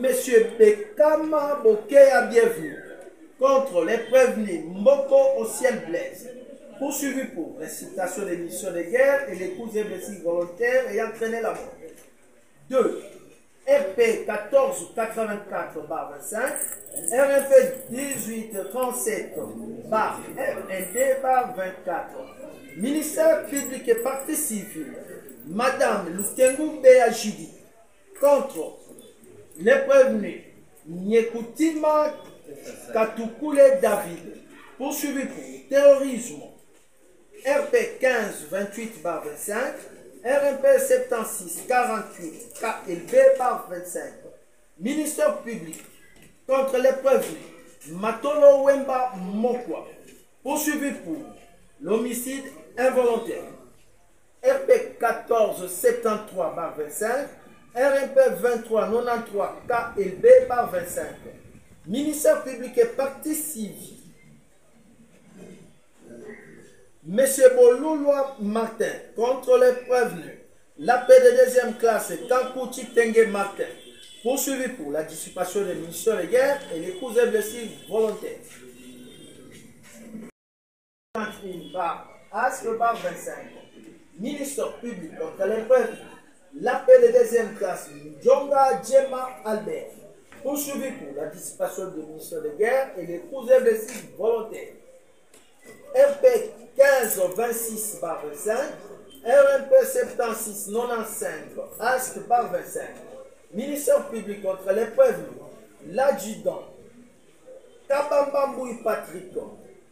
Monsieur Bekama Bokeya bienvenue contre les prévenus Mboko au ciel blaise. Poursuivi pour récitation des missions de guerre et les coups et blessures volontaires ayant traîné la mort. 2. RP 1484/25, RMP 1837/RND/24. Ministère public et partie civile, Madame Lutengu Béajidi, contre les prévenus Nyekutima Katukule David, poursuivi pour terrorisme, RP 1528/25, RMP 7648 KLB/25. Ministère public contre les prévenus Matolo Wemba Mokwa, poursuivi pour l'homicide involontaire, RP 1473/25, RMP 2393 KLB/25. Ministère public et partie civile, Monsieur Boluloa Martin, contre les prévenus, la paix de deuxième classe Tankouchi Tengue Martin, poursuivi pour la dissipation des munitions de guerre et les coups et blessures volontaires. 21/25. Ministère public contre les prévenus, la paix de deuxième classe Djonga Djema Albert, poursuivi pour la dissipation des munitions de guerre et les coups et blessures volontaires. RP 1526/25, RMP 7695 ASC/25. Ministère public contre les prévenus, l'adjudant Kabambamboui Patrick,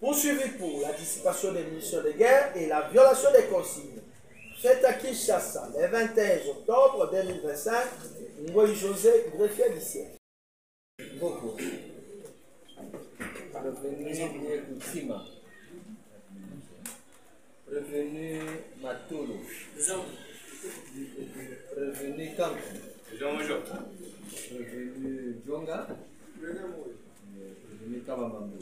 poursuivi pour la dissipation des munitions de guerre et la violation des consignes. Fait à Kinshasa le 21 octobre 2025, Ngoï José, greffier du siècle. Beaucoup. Revenu Kutsima. Revenu Matolo. Revenu Kankou. Revenu Djonga. Revenu Kabamambo.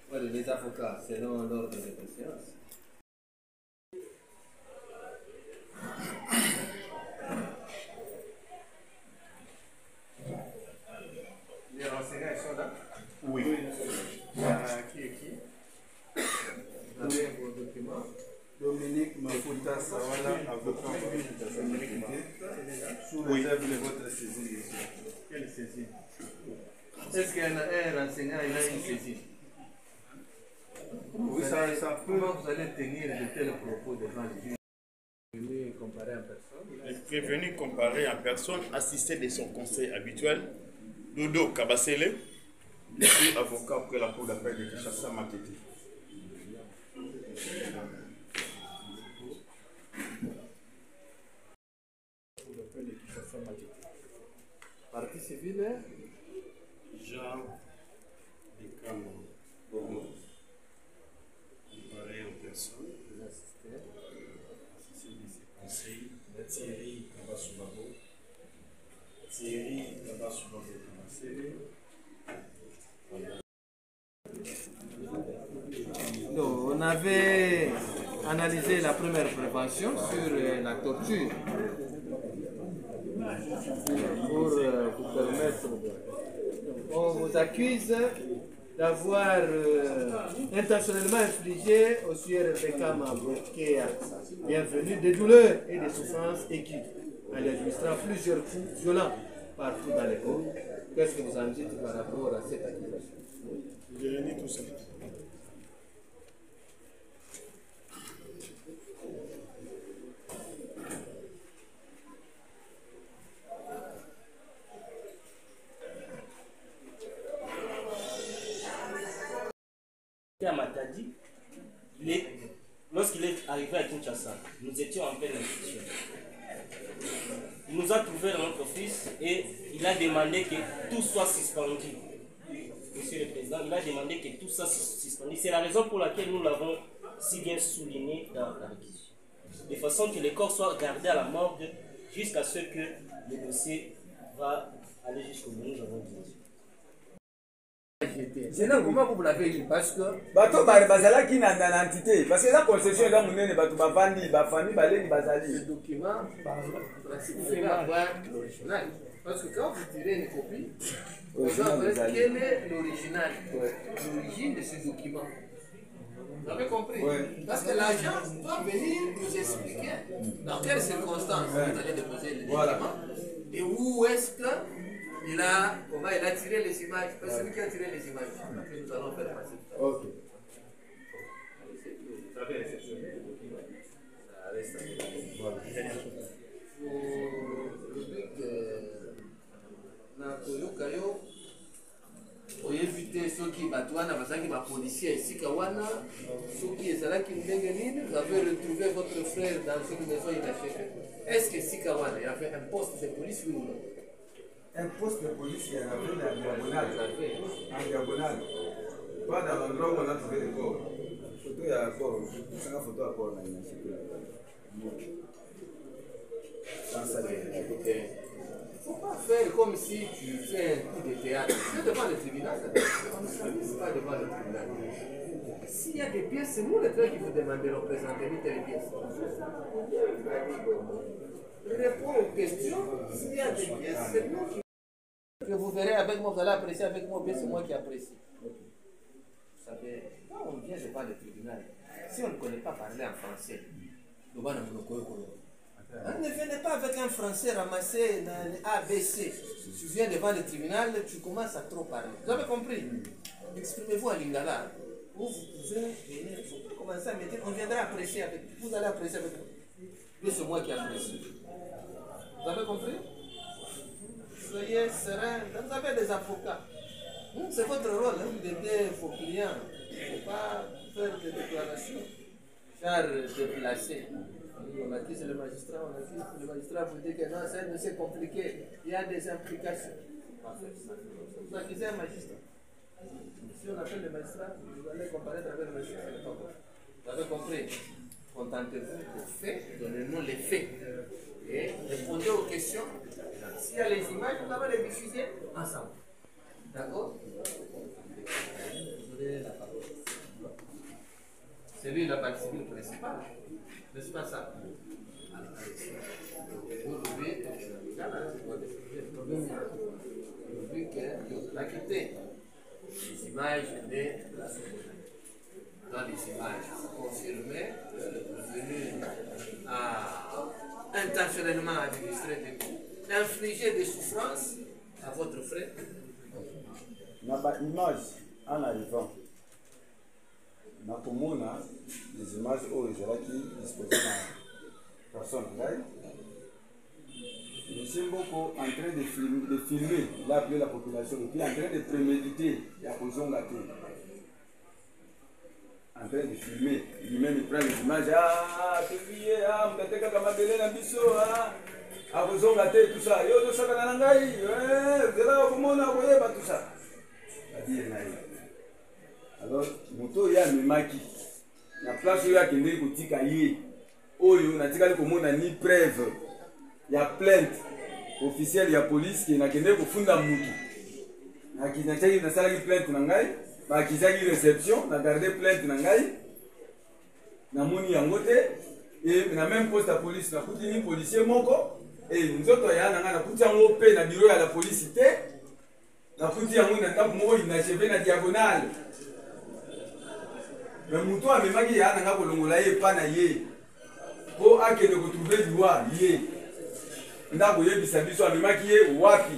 Voilà les avocats, selon l'ordre de préséance. Les renseignements sont là? Oui. Qui est qui? Vous avez vos documents? Dominique Mafuta Sawala, avocat sous réserve de votre saisie. Quelle saisie? Est-ce qu'il y a un renseignant, il a une saisie? Oui, ça peut. Comment vous allez tenir de tels propos devant le juge? Venu comparer en personne? Le prévenu comparé en personne, assisté de son conseil habituel, Dodo Kabasele, puis avocat pour la cour d'appel de Kinshasa Matete. Partie civile? Jean Dekamo Bomo, comparé en personne, assisté de ses conseils, Thierry Kabasubabo, Thierry Kabasubabo Kabasele. Donc, on avait analysé la première prévention sur la torture pour vous permettre. On vous accuse d'avoir intentionnellement infligé au sieur Bekama Bokeya bienvenue des douleurs et des souffrances aiguës en lui administrant plusieurs coups violents partout dans les corps. Qu'est-ce que vous en dites par rapport à cette accusation? Je réunis tout ça. À Matadi, lorsqu'il est arrivé à Kinshasa, nous étions en pleine institution. Il nous a trouvés dans notre office et il a demandé que tout soit suspendu. Monsieur le Président, il a demandé que tout soit suspendu. C'est la raison pour laquelle nous l'avons si bien souligné dans la réquisition. De façon que les corps soient gardés à la morgue jusqu'à ce que le dossier va aller jusqu'au bout. Nous avons dit. Sinon, comment vous l'avez eu? Parce que bato bazalaki na entité parce que la concession eza monene bato bavandi bafamille baleni bazali le document, il faut avoir l'original. Parce que quand vous tirez une copie, vous savez quel est l'original, l'origine de ce document. Vous avez compris? Parce que l'agent doit venir nous expliquer dans quelles circonstances vous allez déposer le document et où est-ce qu'il a, comment il a tiré les images. Parce que c'est lui qui a tiré les images que nous allons faire passer. Ok. Vous avez réceptionné le document. Ça reste oyevite soki bato wana bazalaki bapolisier esika wana soki ezalaki ndenge nini vous avez retrouvé votre frère dans une maison inachevée. Est-ce que esika wana il y avait un poste de police ou non? Un poste de police, il y en avait en diagonale. Pas dans l'endroit où on a trouvé le corps. Photo, il y a un corps. C'est une photo à corps. Il ne faut pas faire comme si tu fais un coup de théâtre. C'est devant le tribunal. C'est pas devant le tribunal. S'il y a des pièces, c'est nous les traits qui vous demandons de représenter telle pièce. Réponds aux questions. S'il y a des pièces, c'est nous qui. Que vous verrez avec moi, vous allez apprécier avec moi, c'est moi qui apprécie. Vous savez, quand on vient devant le tribunal, si on ne connaît pas parler en français, on ne venez pas avec un français ramassé dans les ABC. Tu viens devant le tribunal, tu commences à trop parler. Vous avez compris? Exprimez-vous en lingala. Vous pouvez venir, il faut pas commencer à me dire, on viendra apprécier avec vous. Vous allez apprécier avec moi. C'est moi qui apprécie. Vous avez compris? Soyez serein. Vous avez des avocats. C'est votre rôle d'aider vos clients. Il ne faut pas faire des déclarations. Faire déplacer. On accuse le magistrat, le magistrat vous dit que non, c'est compliqué. Il y a des implications. Vous accusez un magistrat. Si on appelle le magistrat, vous allez comparaître avec le magistrat. Vous avez compris? Contentez-vous des faits, donnez-nous les faits. Et répondez aux questions. S'il y a les images, vous allez les diffuser ensemble. D'accord? Vous avez la parole. C'est lui la partie civile principale. N'est-ce pas ça? Aujourd'hui, que l'a quitté. Les images venaient de la seconde. Dans les images, confirmé, venu à intentionnellement administrer des coups, infliger des souffrances à votre frère. Na ba image en arrivant na komona les images où ezalaki disposées na personne ngai monsieur Mboko en train de filmer, il a appelé la population et puis en train de préméditer ya kozonga te en train de filmer lui-même il prend les images tefiye mtateka kama bele na biso akozonga te tout ça yo tosaka na ngai zela komona koyeba tout ça. Alors, moto ya memaki na place oyo akendeki kotika ye oyo natikali komona ni preuve ya plainte officielle ya police ke nakendeki kofunda mutu nakizaki nasalaki plainte na ngai bakizaki réception na garde plainte na ngai namoni yango te et na même poste ya police nakuti ni policier moko et nzoto ya na ngai nakuti yango pe na bureau ya la police te nakuti yango na ndako moko inachevé na diagonale. Mais mutu amemaki ya nanga kolongola ye pa na ye po akende kotrouve liwa ye ndako yebisa biso amemaki ye wapi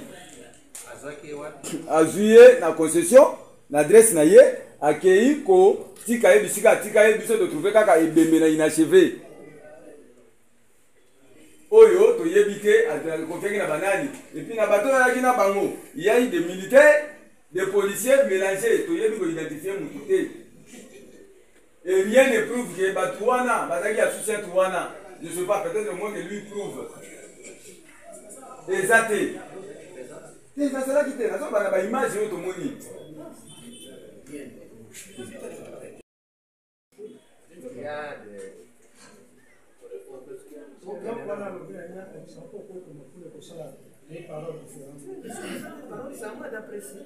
azwi ye na concession na adresse na ye akei kotika ye bisika atika ye biso totrouve kaka ebembe na inachevé oyo toyebi te kofiaki na banani epuis na bato nayaki na bango yai des militaires des policiers mélangés toyebi koidentifie mutu te. Et rien ne prouve que Batouana, Bazaki a succès Touana. Je ne sais pas, peut-être moins que lui prouve. Exact. C'est ça qui était. Ça va image de Tomoni. C'est à moi d'apprécier.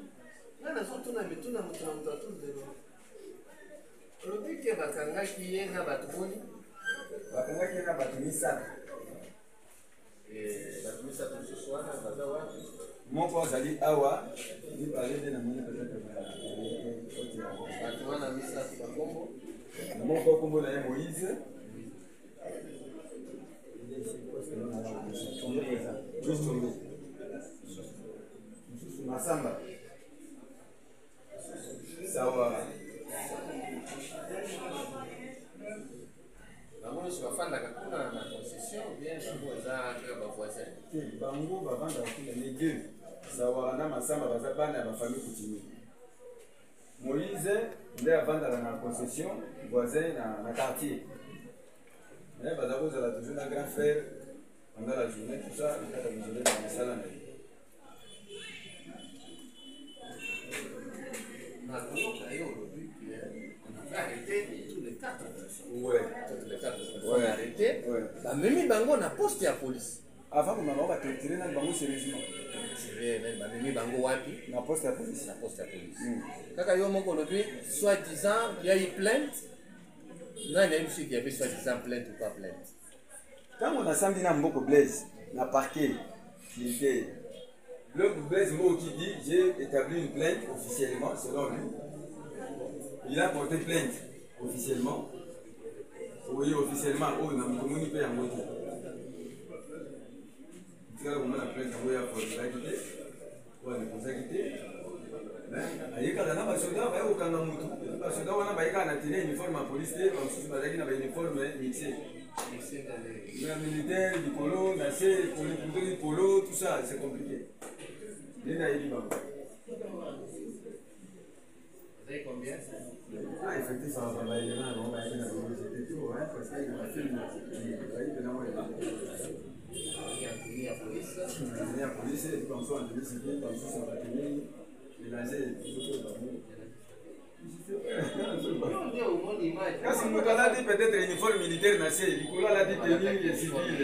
Lobi ke bakangaki ye na bato boni bakangaki ye na bato misato bato misato mosusu wana baza wapi moko azali awa libalede na moni peut-être moko kombo na ye Moïse Masamba sawa bango bavandaka kuna les deux sawa na Masamba baza bana ya bafamille coutumier. Moïse nde avandaka na concession voisin na quartier mais baza kozala toujours na grand frère pendant la journée tout ça nakata mizole na misala na ye. On a arrêté. Même bango na poste ya police. Avant qu'on m'a torturé na bango sérieusement. Même bango wapi Na poste ya police. na poste ya police. Kaka yo moko lobi soi-disant il y a eu plainte. Non, il y a une fille qui avait soi-disant plainte ou pas plainte. Quand on a samedi na mboko Blaise na parquet qui était le Blaise Mbo qui dit j'ai établi une plainte officiellement selon lui. Il a porté plainte officiellement. Oui, officiellement, oh, on a communiqué paye en moto. Tu vois, on a la plainte en moto pour la quitter. On a déposé la quitter. Il y a un soldat, il y a aucun moto. Le soldat, on a un uniforme en police, on a un uniforme mixé. Le militaire, du polo, du polo, tout ça, c'est compliqué. Il y a une Vous avez combien? Ah, effectivement, on va y aller, on va y aller, c'était tout, hein, parce qu'il y a un film, il y a la police, et puis comme ça, on dit, c'est bien, comme ça, on va tenir, mélanger, quand si nous avons dit peut-être uniforme militaire, Nicolas l'a dit tenue civile.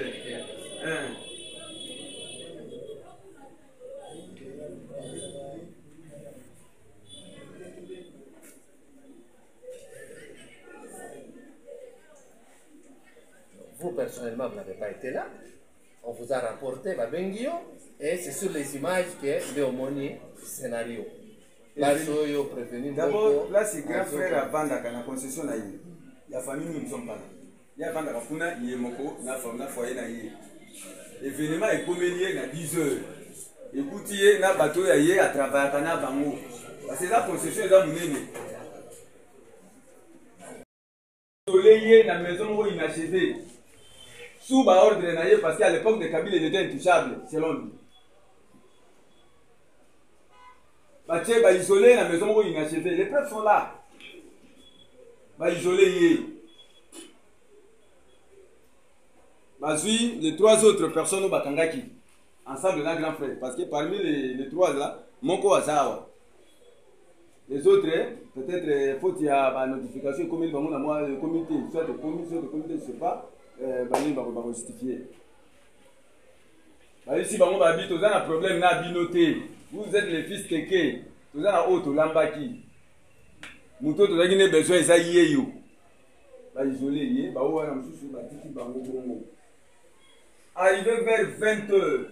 Vous, personnellement, vous n'avez pas été là. On vous a rapporté la Bengio et c'est sur les images que Léomoni scénario. D'abord, là, c'est grand frère à Vandaka, la concession. La famille, nous ne sommes pas là. Il y a Vandaka, il y a Moko, la foyer. L'événement est communié à 10 heures. Écoutez, il y a un bateau à travers Kana Bango. C'est la concession de la monnaie. Soleil, la maison inachevée. Sous ordre parce qu'à l'époque de Kabila, il était intouchable, selon lui. Baché, isolé la maison inachevée. Les preuves sont là. Isolé. Les trois autres personnes au Bakangaki, ensemble d'un grand frère. Parce que parmi les trois là, Moko Azawa. Les autres, peut-être, faut qu'il y ait une notification, comme il va le comité, soit le comité, je ne sais pas. Il va justifier. Ici, on va habiter, on a un problème, on a binoté. Vous êtes les fils Teke, vous avez un autre Lambaki. Nous tous, on a besoin de ça. Isolé, arrivé vers 20h,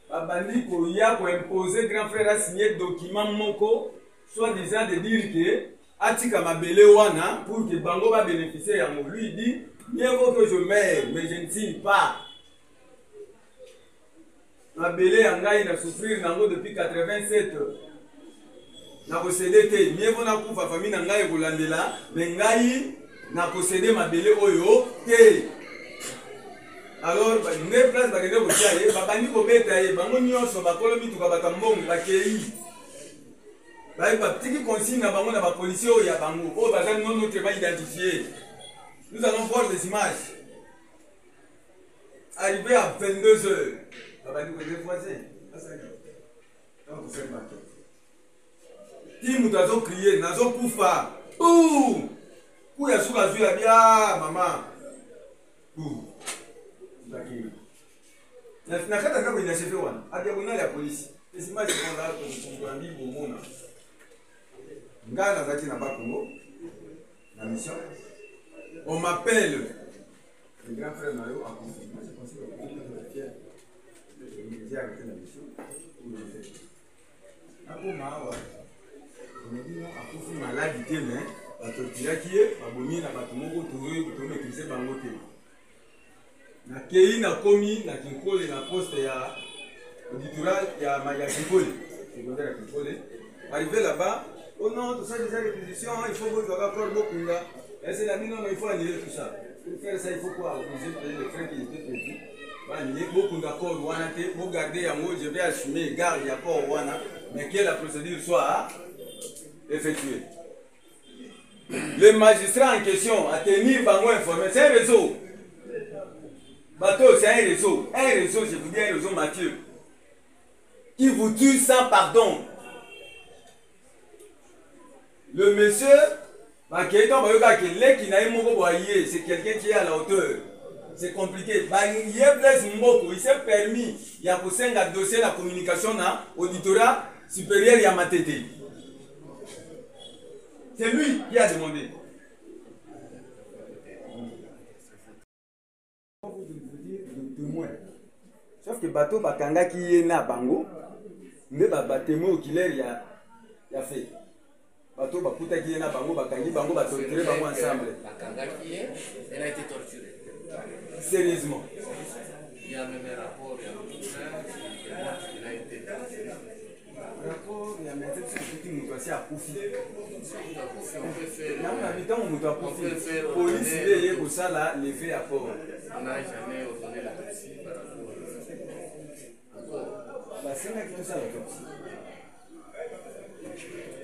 Babani Koya pour imposer grand frère a signé document Moko, soit disant de dire que Atika Mabele Wana pour que Bango va bénéficier à moi. Lui il dit mieux vaut que je meure, mais je ne signe pas. Mabele Angaï n'a souffrir depuis 87. N'a possédé, mieux vaut n'a pas famille Nangaï Golandela, mais Ngaï n'a possédé Mabele Oyo, alors, ne place pas que vous soyez, Babani Kobeta, Bango Nyonso, Bakolomi, Tukabakambong, Bakei. Petit consigne à Bango, la police, il y a Bango, oh, Bazan non autrement identifié. Nous allons voir les images. Arrivé à 22h, Babani Kobeta voisin. Tim Mutazo crié, Nazo Koufa. Ouh! Kouya Souka Zuya, bien, maman. Ouh! Nakata kama inachefe wana hadi kuna ya polisi esimaje kwanza hapo kumwambia muona ngana zaki na bakongo na mission on m'appelle le grand frère Mario a confirmé je pense que le fier de média avec la mission akoma awa omedino akufi maladi te me batorturaki ye babomi na bato moko tozoyi kotomaitrise bango te nakei nakomi na Kinkole na poste ya auditorat ya Kinkole secondaire ya Kinkole. Arrivé là-bas, oh non, tout ça déjà réquisition, il faut que vous ayez encore beaucoup là. Et c'est la mine, non, il faut annuler tout ça. Pour faire ça, il faut quoi? Vous payer les frais qui étaient prévus. Annuler beaucoup d'accords, vous gardez un mot, je vais assumer, garde l'accord, mais que la procédure soit effectuée. Le magistrat en question a tenu par moi informé, c'est un réseau. Bateau, c'est un réseau. Un réseau, je vous dis un réseau Mathieu, qui vous tue sans pardon. Le monsieur, c'est quelqu'un qui est à la hauteur. C'est compliqué. Il s'est permis, il y a pour 5 dossiers la communication dans l'auditorat supérieur Yamatete. C'est lui qui a demandé. Sauf que bateau bakanga qui est na bango, mais témoin oculaire il a fait. Bateau bakuta qui est na bango bakangi bango ba torturer bango ensemble. Bakanga qui est, elle a été torturée. Sérieusement. Il y a même un rapport, il y a un médecin, il a été torturé. Rapport, il y a un médecin qui nous doit à Koufi. On peut faire. Il y a un habitant où nous doit Koufi. Police, il y a pour ça là, les faits à port. On n'a jamais ordonné l'autopsie par rapport Bah, c'est là que tout ça l'autopsie.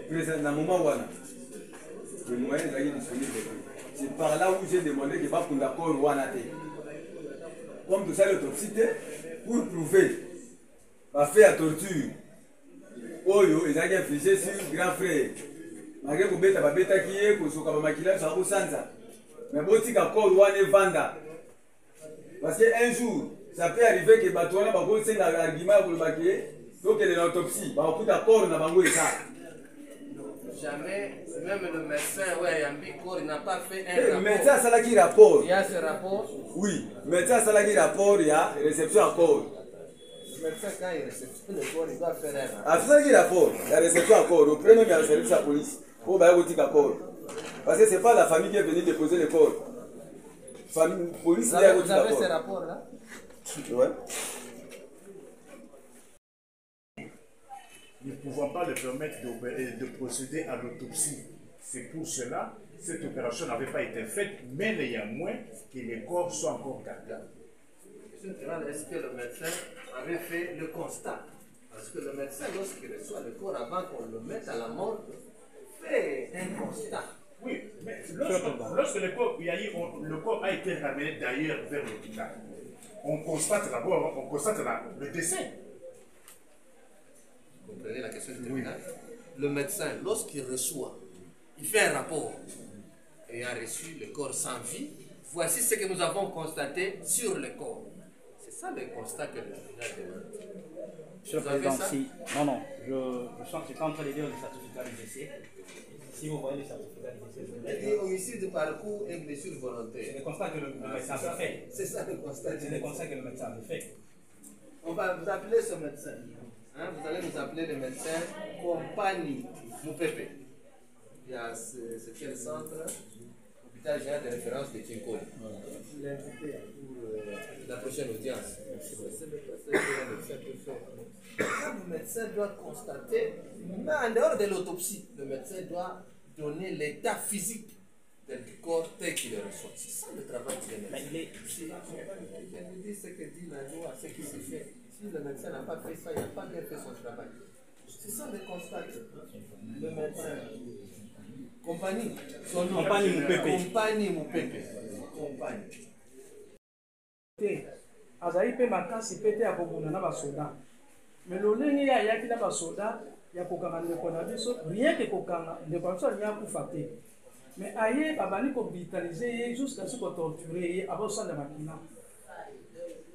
Président, dans le moment où le moyen est disponible, c'est par là où j'ai demandé que pas pour d'accord ou comme tout ça l'autopsie pour prouver va faire la torture. Oyo, ils ont infligé sur grand frère. Malgré que beta babeta qui est pour soka makila ça au sansa. Mais boti ka ko wane vanda. Parce que un jour, ça peut arriver que batona ba ko senga argument pour le baquer, donc il est l'autopsie, ba ko d'accord na bango ça. Jamais, même le médecin, ouais, il n'a pas fait un rapport. Le médecin, ça là qui rapport. Il y a ce rapport. Oui, le médecin, ça là qui rapport, il y a réception à corps. Le médecin, quand il réceptionne le corps, il doit faire un rapport. Ah, c'est ça qui rapport, la réception à corps. Au premier, il y a le service à la police. Pour bailler au tic à corps. Parce que ce n'est pas la famille qui est venue déposer le corps. Famille, police, vous avez ce rapport là? Ouais. Nous ne pouvons pas le permettre de procéder à l'autopsie. C'est pour cela que cette opération n'avait pas été faite, mais il y a moins que les corps soient encore gardés. Est-ce que le médecin avait fait le constat? Parce que le médecin, lorsqu'il reçoit le corps avant qu'on le mette à la mort, fait un constat. Oui, mais lorsque le corps a été ramené d'ailleurs vers l'hôpital, on constate d'abord le décès. Vous comprenez la question du tribunal? Le médecin, lorsqu'il reçoit, il fait un rapport ayant reçu le corps sans vie. Voici ce que nous avons constaté sur le corps. C'est ça le constat que le tribunal demande. Monsieur le Président, si. Non, je sens que c'est en train de lire le certificat de décès. Si vous voyez le certificat de décès, Il dit homicide de parcours et blessure volontaire. c'est le constat que le médecin a fait. C'est ça le constat. C'est le constat que le médecin a fait. On va vous appeler ce médecin. Hein, vous allez nous appeler le médecin Compagnie Moupepe. Il y a ce quel centre? Hôpital général de référence de Kinkole. Il est invité pour la prochaine audience. C'est le médecin peut faire. Quand le médecin doit constater, mais en dehors de l'autopsie, le médecin doit donner l'état physique du corps tel qu'il le reçoit. C'est ça le travail du médecin. Je vous dis ce que dit la loi, ce qui se fait. Si le médecin n'a pas fait ça, il n'a pas bien fait son travail. C'est ça le constat. Le médecin. Compagnie. Son nom. Compagnie Moupepe. Compagnie Moupepe. Compagnie. azali mpe makasi mpe te ya kobunda na basoda me lolenge ye ayaki na basoda ya kokanga ndeko na biso rien ke kokanga ndeko na biso alingi akufa te me aye babandi kobitalize ye jusqu'à ce kotorture ye abosala makina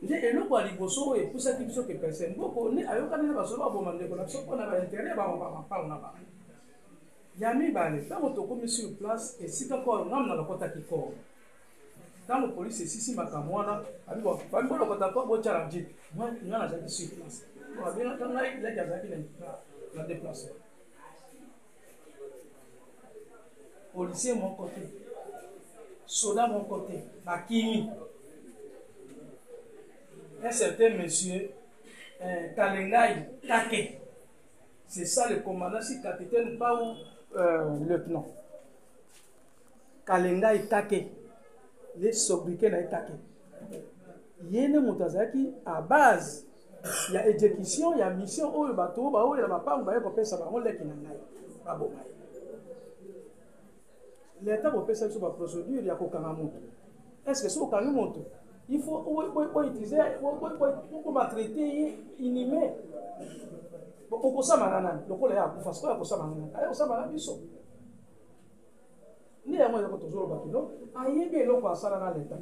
nde eloko ya liboso oyo epusaki biso ke pese mboko nde ayokani na basoda baboma ndeko na biso mpona baintere bamapango na bango ya mibale ntango tokomi sur place esika koro ngamu na lokotaki koro ntango polisi esisi makambo wana bambolokota po botyala jipe nga nazalaki sur place babengaka ngai leki azalaki na déplacement policier moko te soda moko te bakimi un certain monsieur Kalengai Take. C'est ça le commandant, si capitaine, pas ou lieutenant. Kalengai Take. Les sobriquets na Take. Yene Moutazaki, à base, il y a exécution, il y a mission, il y a bateau, il y a bateau, il y a bateau, il y a bateau. L'État peut faire sur la procédure, il y a aucun montant. Est-ce que c'est aucun montant? Il faut utiliser, pour maltraiter, inhumer. Pourquoi ça m'a dit? Le collègue a pour faire quoi? Ça m'a dit. Ça m'a dit. Ni à moi, il y a toujours le bâtiment. Aïe, bien, l'on passe à l'État.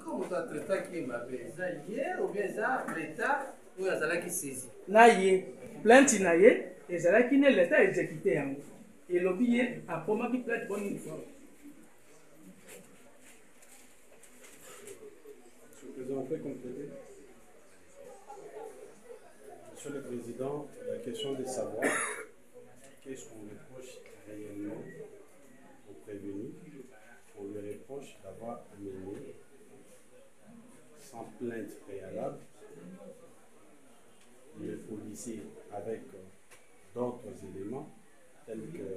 Comment tu as traité qui m'a fait ça hier ou bien ça, l'État ou ça qui saisit? Naïe, plainte naïe, et ça qui n'est l'État exécuté. Et le billet a pour moi qui plainte bonne uniforme. Monsieur le Président, on peut compléter? Monsieur le Président, la question de savoir qu'est-ce qu'on reproche réellement au prévenu. On lui reproche d'avoir amené sans plainte préalable le policier avec d'autres éléments tels que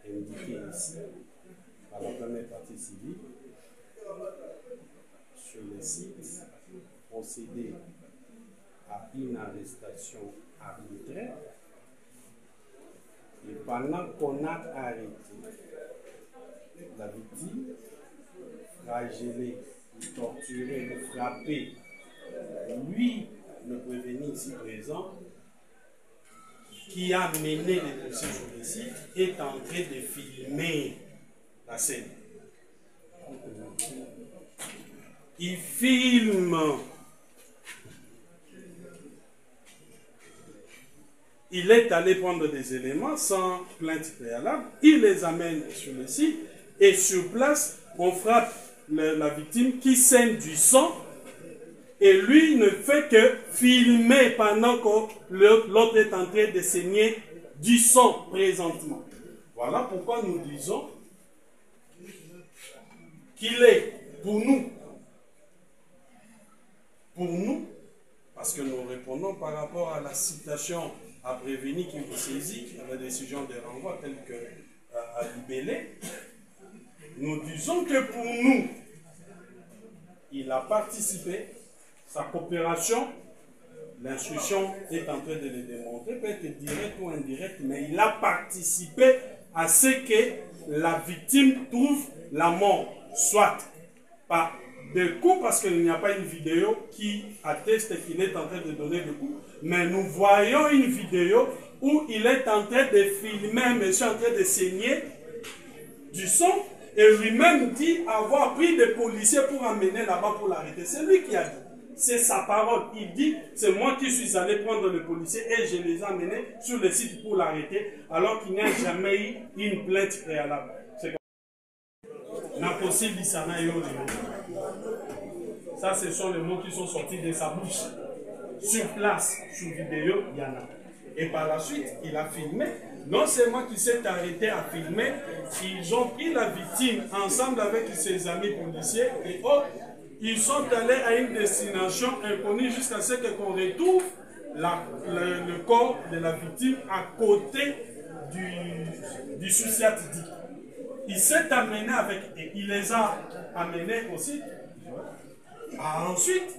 indiqués ici par la première partie civile sur le site, procéder à une arrestation arbitraire et pendant qu'on a arrêté la victime, flagellé, torturé, frappé, lui, le prévenu ici présent, qui a mené les policiers sur le site, est en train de filmer la scène. Il filme. Il est allé prendre des éléments sans plainte préalable, il les amène sur le site et sur place, on frappe la victime qui saigne du sang et lui ne fait que filmer pendant que l'autre est en train de saigner du sang présentement. Voilà pourquoi nous disons qu'il est pour nous, parce que nous répondons par rapport à la citation à prévenir qui vous saisit, à la décision de renvoi telle que à libellé, nous disons que pour nous, il a participé, sa coopération, l'instruction est en train de le démontrer, peut être direct ou indirect, mais il a participé à ce que la victime trouve la mort, soit par des coups, parce qu'il n'y a pas une vidéo qui atteste qu'il est en train de donner des coups, mais nous voyons une vidéo où il est en train de filmer un monsieur en train de saigner du sang et lui-même dit avoir pris des policiers pour amener là-bas pour l'arrêter. C'est lui qui a dit. C'est sa parole. Il dit, c'est moi qui suis allé prendre les policiers et je les ai amenés sur le site pour l'arrêter alors qu'il n'y a jamais eu une plainte préalable. C'est impossible, ça, ce sont les mots qui sont sortis de sa bouche. Sur place, sur vidéo, il y en a. Et par la suite, il a filmé. Non seulement qu'il s'est arrêté à filmer, ils ont pris la victime ensemble avec ses amis policiers et autres. Ils sont allés à une destination inconnue jusqu'à ce qu'on retrouve le corps de la victime à côté du Souciat dit. Il s'est amené avec, et il les a amenés aussi. Ensuite,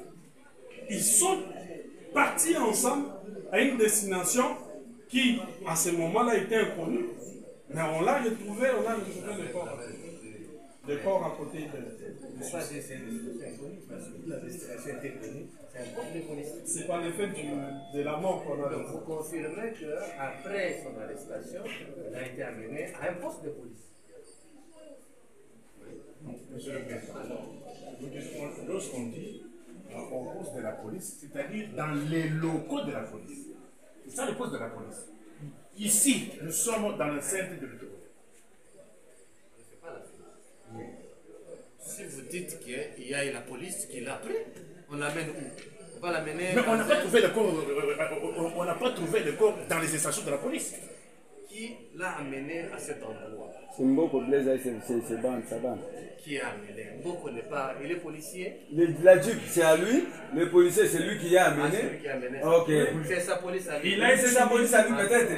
ils sont partis ensemble à une destination qui, à ce moment-là, était inconnue. Mais on l'a retrouvé, le corps à côté de c'est pas l'effet de la mort qu'on a. Donc vous confirmez qu'après son arrestation, il a été amené à un poste de police. Monsieur le Président, lorsqu'on dit au poste de la police, c'est-à-dire dans les locaux de la police. C'est ça le poste de la police. Ici, nous sommes dans le centre de l'autorité. Si vous dites qu'il y a la police qui l'a pris, on l'amène où? On va l'amener. Mais on n'a pas trouvé le corps, on n'a pas trouvé le corps dans les stations de la police. Qui l'a amené à cet endroit? C'est Mboko Blaise, c'est bande, ça bande. Qui a amené? Mboko n'est pas. Il est policier. La Jeep, c'est à lui. Le policier, c'est lui qui a amené. C'est lui qui a amené. Ok. C'est sa police à lui. C'est sa police à lui, peut-être.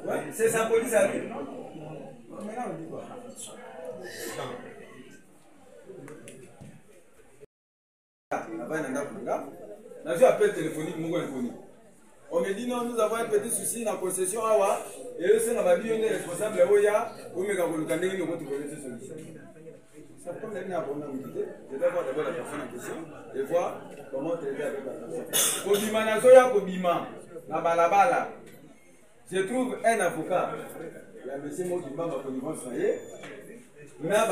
Ouais, c'est sa police à lui. On a appel téléphonique, on me dit non, nous avons un petit souci dans la concession Awa. Et eux, c'est le responsable de Oya. Où me gagner une solution. C'est comme les gens je dois voir d'abord la personne en question et voir comment traiter avec la personne. Kobima Nazoya Kobima, na balabala. Je trouve un avocat. Il y a M. Mokimba Bakonivon Saye. Il y a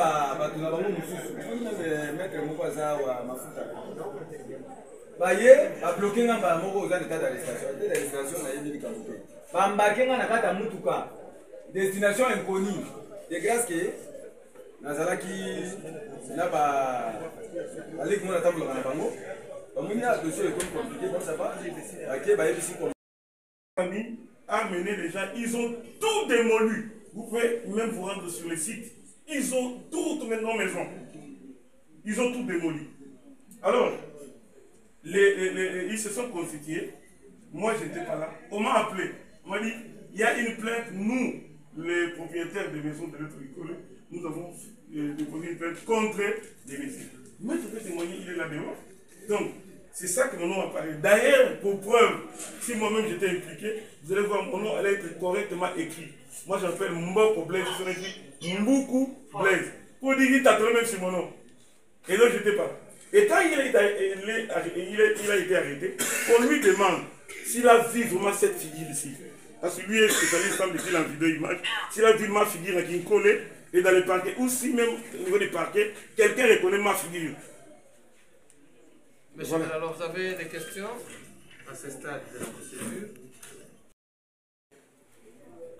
maître Mokwaza ou Mafuta. Baye, a bloqué un moko aux états d'arrestation. L'arrestation n'a pas été bloquée. Embarqué dans la carte à Mutuka. Destination inconnue. De grâce que Nazalaki n'a pas. Allez, comment la table dans la bango. Bamounia, le dossier est compliqué, bon, ça va. Ok, bah, ici, comme. A amené les gens, ils ont tout démoli. Vous pouvez même vous rendre sur le site. Ils ont toutes maintenant maisons. Ils ont tout démoli. Alors, ils se sont constitués. Moi, je n'étais pas là. On m'a appelé. On m'a dit, il y a une plainte. Nous, les propriétaires des maisons de notre école, nous avons déposé une plainte contre les messieurs. Mais je peux témoigner, il est là dehors. Donc, c'est ça que mon nom apparaît. D'ailleurs, pour preuve, si moi-même j'étais impliqué, vous allez voir, mon nom allait être correctement écrit. Moi, j'appelle Mboko Blaise, je serais écrit Mboukou Blaise. Pour dire qu'il t'a trouvé même sur mon nom. Et donc, je n'étais pas. Et quand il a été arrêté, on lui demande s'il a vu vraiment cette figure ici. Parce que lui est spécialiste en vidéo image. S'il a vu ma figure qui est collée et dans le parquet, ou si même au niveau du parquet, quelqu'un reconnaît ma figure. Monsieur, voilà. Alors vous avez des questions à ce stade de la procédure?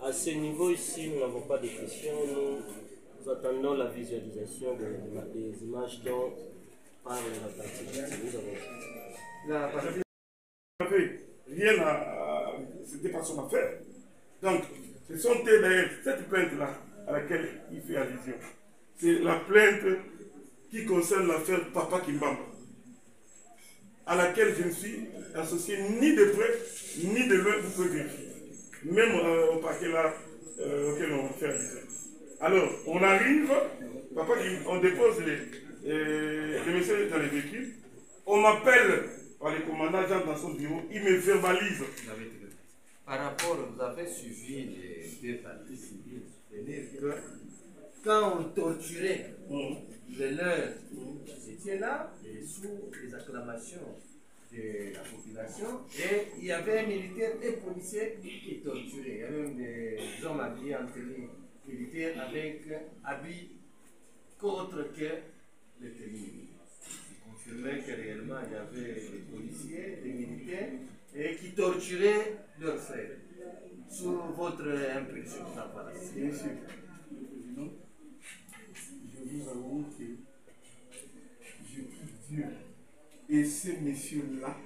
À ce niveau ici, nous n'avons pas de questions. Nous attendons la visualisation des images dont parle la partie. Nous avons. La partie. Rien à. C'était pas son affaire. Donc, ce sont d'ailleurs cette plainte-là à laquelle il fait allusion. C'est la plainte qui concerne l'affaire Papa Kimbamba, à laquelle je ne suis associé ni de près, ni de loin, vous pouvez vérifier. Même au paquet là, auquel on fait allusion. Alors, on arrive, papa, on dépose les messieurs dans les véhicules, on m'appelle par le commandant Jean dans son bureau, il me verbalise. Par rapport, vous avez suivi les deux parties civiles, c'est-à-dire que quand on torturait les leurs, vous étiez là, et sous les acclamations de la population, et il y avait un militaire et policier qui torturaient. Il y avait même des hommes habillés en tenue militaire avec habits autres que les tenues. Ils confirmaient que réellement il y avait des policiers, des militaires, et qui torturaient leurs frères. Sous votre impulsion, ça voilà. Bien sûr, le président, je vous avoue que je prie Dieu. Et ces messieurs-là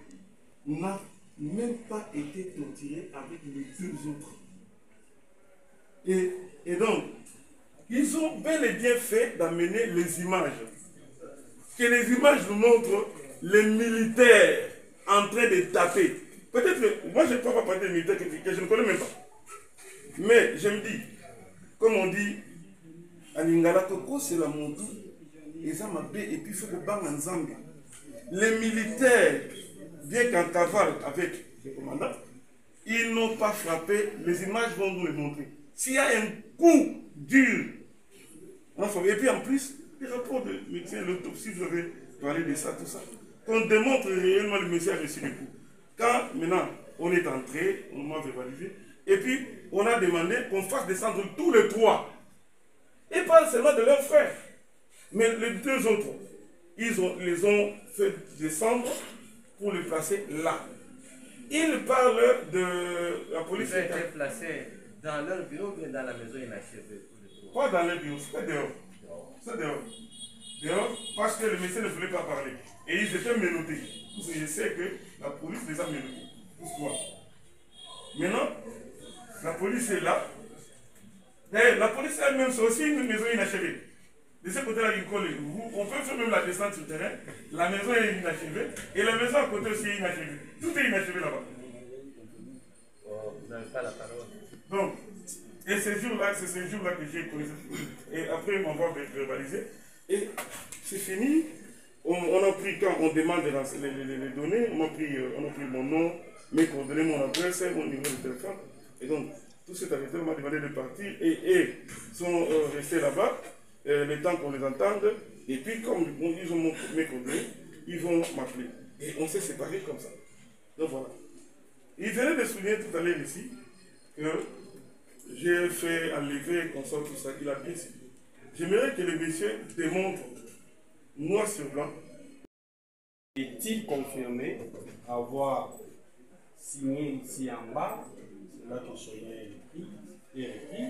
n'ont même pas été torturés avec les deux autres. Et donc, ils ont bel et bien fait d'amener les images. Que les images nous montrent les militaires en train de taper. Peut-être que moi je ne peux pas parler des militaires que je ne connais même pas. Mais je me dis, comme on dit, à Lingala Toko, c'est la montou, et ça m'a bé, et puis il faut que bang en zanga. Les militaires, bien qu'en cavale avec le commandant, ils n'ont pas frappé. Les images vont nous les montrer. S'il y a un coup dur, et puis en plus, les rapports de médecins, l'autopsie, vous avez parlé de ça, tout ça, qu'on démontre réellement le monsieur a reçu le coup. Quand maintenant on est entré, on m'a verbalisé, et puis on a demandé qu'on fasse descendre tous les trois. Et pas seulement de leurs frères, mais les deux autres. Ils les ont fait descendre pour les placer là. Ils parlent de la police. Ils ont été placés dans leur bureau ou dans la maison inachevée? Pas dans leur bureau, c'est dehors. C'est dehors. dehors parce que le médecin ne voulait pas parler. Et ils étaient menottés. Parce que je sais que la police les a menottés. Pourquoi? Maintenant, la police est là. Et la police elle-même, c'est aussi une maison inachevée. De ce côté-là, on peut faire même la descente sur le terrain. La maison est inachevée. Et la maison à côté aussi est inachevée. Tout est inachevé là-bas. Vous n'avez pas la parole. Donc, et ces jours-là, c'est ces jours-là que j'ai connu. Et après, ils m'ont verbalisé. Et c'est fini. On a pris, quand on demande les données, on a pris mon nom, mes coordonnées, mon adresse, mon numéro de téléphone. Et donc, tout cet arrêté m'a demandé de partir. Et sont restés là-bas, le temps qu'on les entende. Et puis, comme ils ont mes coordonnées, ils vont m'appeler. Et on s'est séparés comme ça. Donc voilà. Il venait de souligner tout à l'heure ici que j'ai fait enlever comme ça, tout ça. Il a bien dit. J'aimerais que le monsieur démontre noir sur blanc. Est-il confirmé avoir signé ici en bas, c'est là que j'ai écrit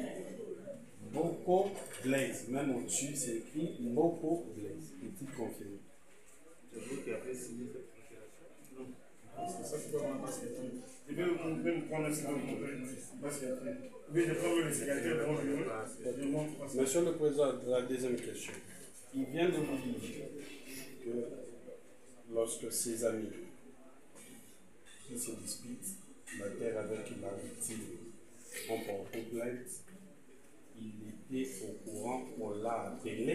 Mboko Blaise. Même au-dessus, c'est écrit Mboko Blaise. Est-il confirmé? C'est vous qui avez signé cette confirmation? Non. C'est ça, c'est pas vraiment parce que je vais même prendre un signal. Oui, je prends le signataire devant le bureau. Monsieur le Président, la deuxième question. Il vient de vous dire que lorsque ses amis qui se disputent la terre avec la victime ont porté plainte, il était au courant, on l'a appelé.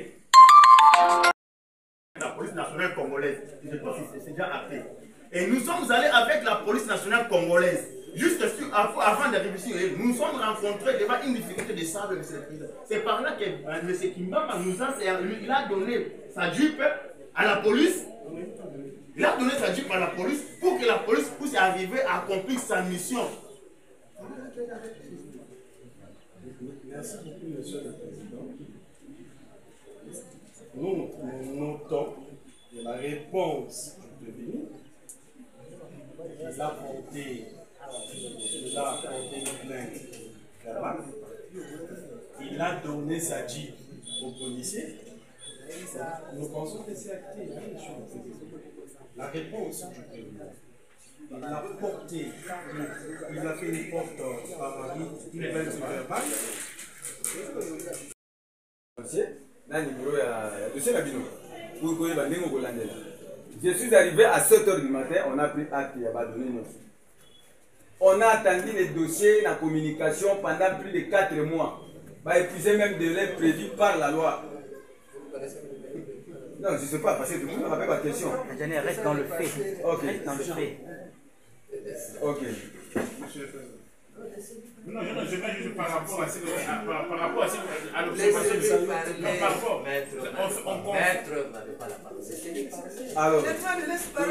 La police nationale congolaise, je pense que c'est déjà acté. Et nous sommes allés avec la police nationale congolaise. Juste avant d'arriver ici, nous sommes rencontrés devant une difficulté de sable, M. le Président. C'est par là que M. Kimbama il a donné sa jupe à la police. Il a donné sa jupe à la police pour que la police puisse arriver à accomplir sa mission. Merci beaucoup, Monsieur le Président. Nous notons la réponse du prévenu. Il a porté une plainte verbale. Il a donné sa jeep au policier. Nous pensons que c'est acté. La réponse du prévenu. Il a porté, il a fait une porte par une plainte verbale. Je suis arrivé à 7h du matin, on a pris acte, il y a pas donné neuf. On a attendu les dossiers, la communication pendant plus de 4 mois. Bah, épuisé même de l'aide prévu par la loi. Non, je ne sais pas, parce que tout le monde n'a pas ma question. Reste dans le fait. Ok. Reste dans le fait. Ok. Non, je vais juste par rapport à ce à l'observation de ça. Par rapport. Alors,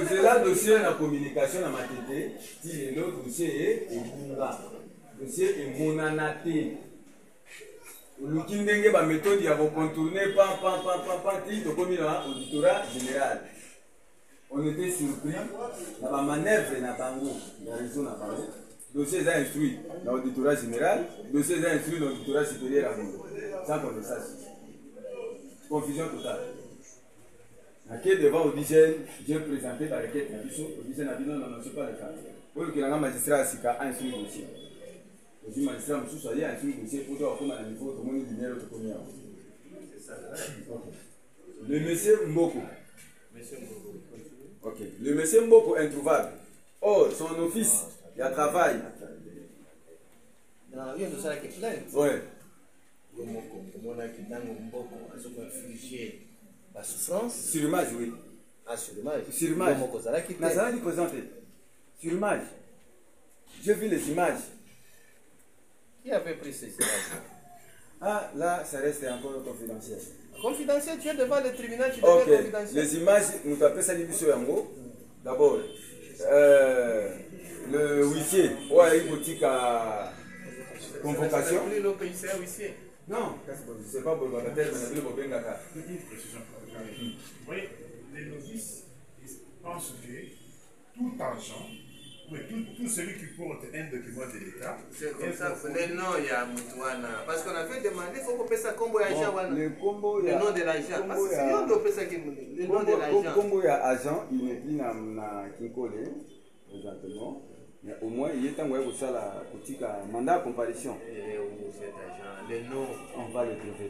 cela dossier la communication à ma tête, si le dossier est Bunga. Dossier est Monanate. Le Kindenge va méthode à contourner auditorat général. On était surpris dans la manœuvre na bango, dans la région na bango. Dossier est instruit dans l'auditorat général, dossier est instruit dans l'auditorat supérieur à Bango. Sans qu'on le sache. Confusion totale. Laquelle devant Audigène, j'ai présenté la requête na biso, Audigène a dit non, c'est pas le cas. Pour que le magistrat a instruit le dossier. Le magistrat a instruit le dossier pour voir comment il faut tout le monde dinero de combien. Le monsieur Mboko. Ok. Le monsieur Mboko introuvable. Or, son office, il y a travail. Dans la vie, on a qui plainte. Oui. On a qui dans Mboko, on a infligé la souffrance. Sur image, oui. Ah, sur image. Sur image. Nazara qui présente. Sur image. J'ai vu les images. Qui avait pris ces images? Ah, là, ça reste encore confidentiel. Confidentiel, tu es devant le tribunal, tu deviens confidentiel. Les images, nous appelons ça l'émission Yango. D'abord, le huissier, ouais, il boutique à convocation. Non, c'est pas pour le bataille, mais le Bobengaka. Oui, les novices pensent que tout argent, oui, toute tout celui qui porte un document de l'État. C'est comme ça, le nom, il y a Moutouana. Parce qu'on avait demandé, il faut qu'on passe ça combo agent. Le nom de l'agent. Parce que c'est on doit ça qui le nom de l'agent. Combo agent, il n'est plus dans Kinkole, présentement. Mais au moins, il est en train de faire la mandat de comparution. Et où cet agent, le nom. On va le trouver.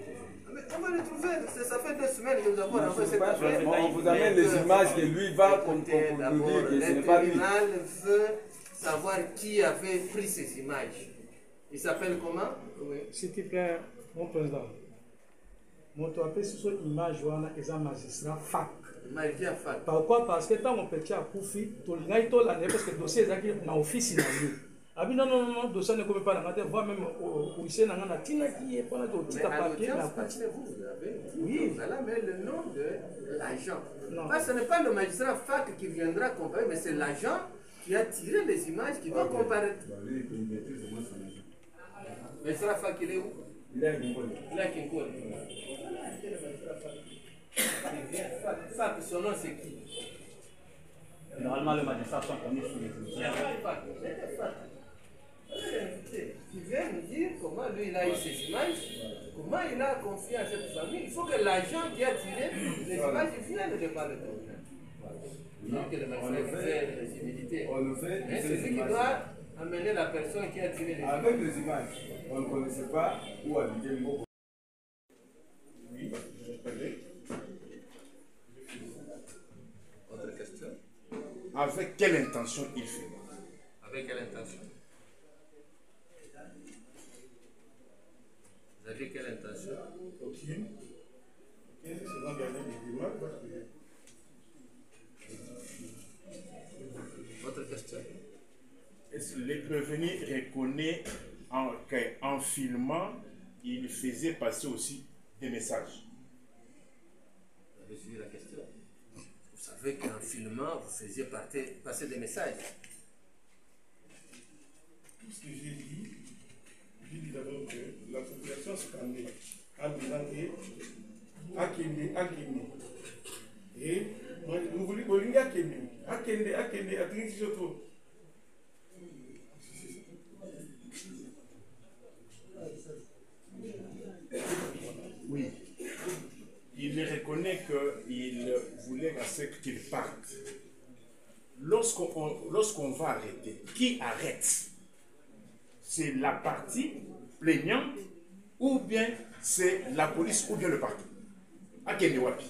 Mais on va le trouver. Ça fait 2 semaines que nous avons envoyé cette affaire. On vous amène les images que lui va pour nous dire que ce n'est pas lui. Le tribunal veut savoir qui avait pris ces images. Il s'appelle comment? Oui. S'il te plaît, mon président. Mon appelle sur cette image, c'est un magistrat FAC. FAC. Pourquoi? Parce que quand on peut faire Koufi, tout le monde a parce que le dossier est dans l'office. Ah non, non, non, le dossier ne peut pas la voir même au lycée, on a Tina qui est pendant le petit papier. Vous avez oui. Vous allez mettre le nom de l'agent. Parce que ce n'est pas le magistrat FAC qui viendra comparer, mais c'est l'agent qui a tiré les images qui doit comparaître. Le magistrat FAC, il est où? Il est à Kinkole. Il est à Kinkole. FAC, son nom c'est qui? Normalement, le magistrat sont connus sous les images. Il vient nous dire comment lui il a eu ces images, comment il a confié à cette famille. Il faut que l'agent qui a tiré les images vienne de parler de lui. Donc le magistrat fait les humilités. C'est lui qui doit amener la personne qui a tiré les images. Avec les images, on ne connaissait pas où habiter le mot. Oui, je connais. Autre question? Avec quelle intention il fait? Avec quelle intention? Vous avez quelle intention? Aucune. C'est seulement garder des images parce que... Votre question? Est-ce que le prévenu reconnaît qu'en filmant, il faisait passer aussi des messages? Vous avez suivi la question? Vous savez qu'en filmant, vous faisiez passer des messages. Tout ce que j'ai dit d'abord que la population scandée en disant que Akende. Et nous voulons que Akende, Akende, surtout. Oui. Il reconnaît qu'il voulait qu'il parte. Lorsqu'on va arrêter, qui arrête? C'est la partie plaignante ou bien c'est la police ou bien le parti? Akende Wapi.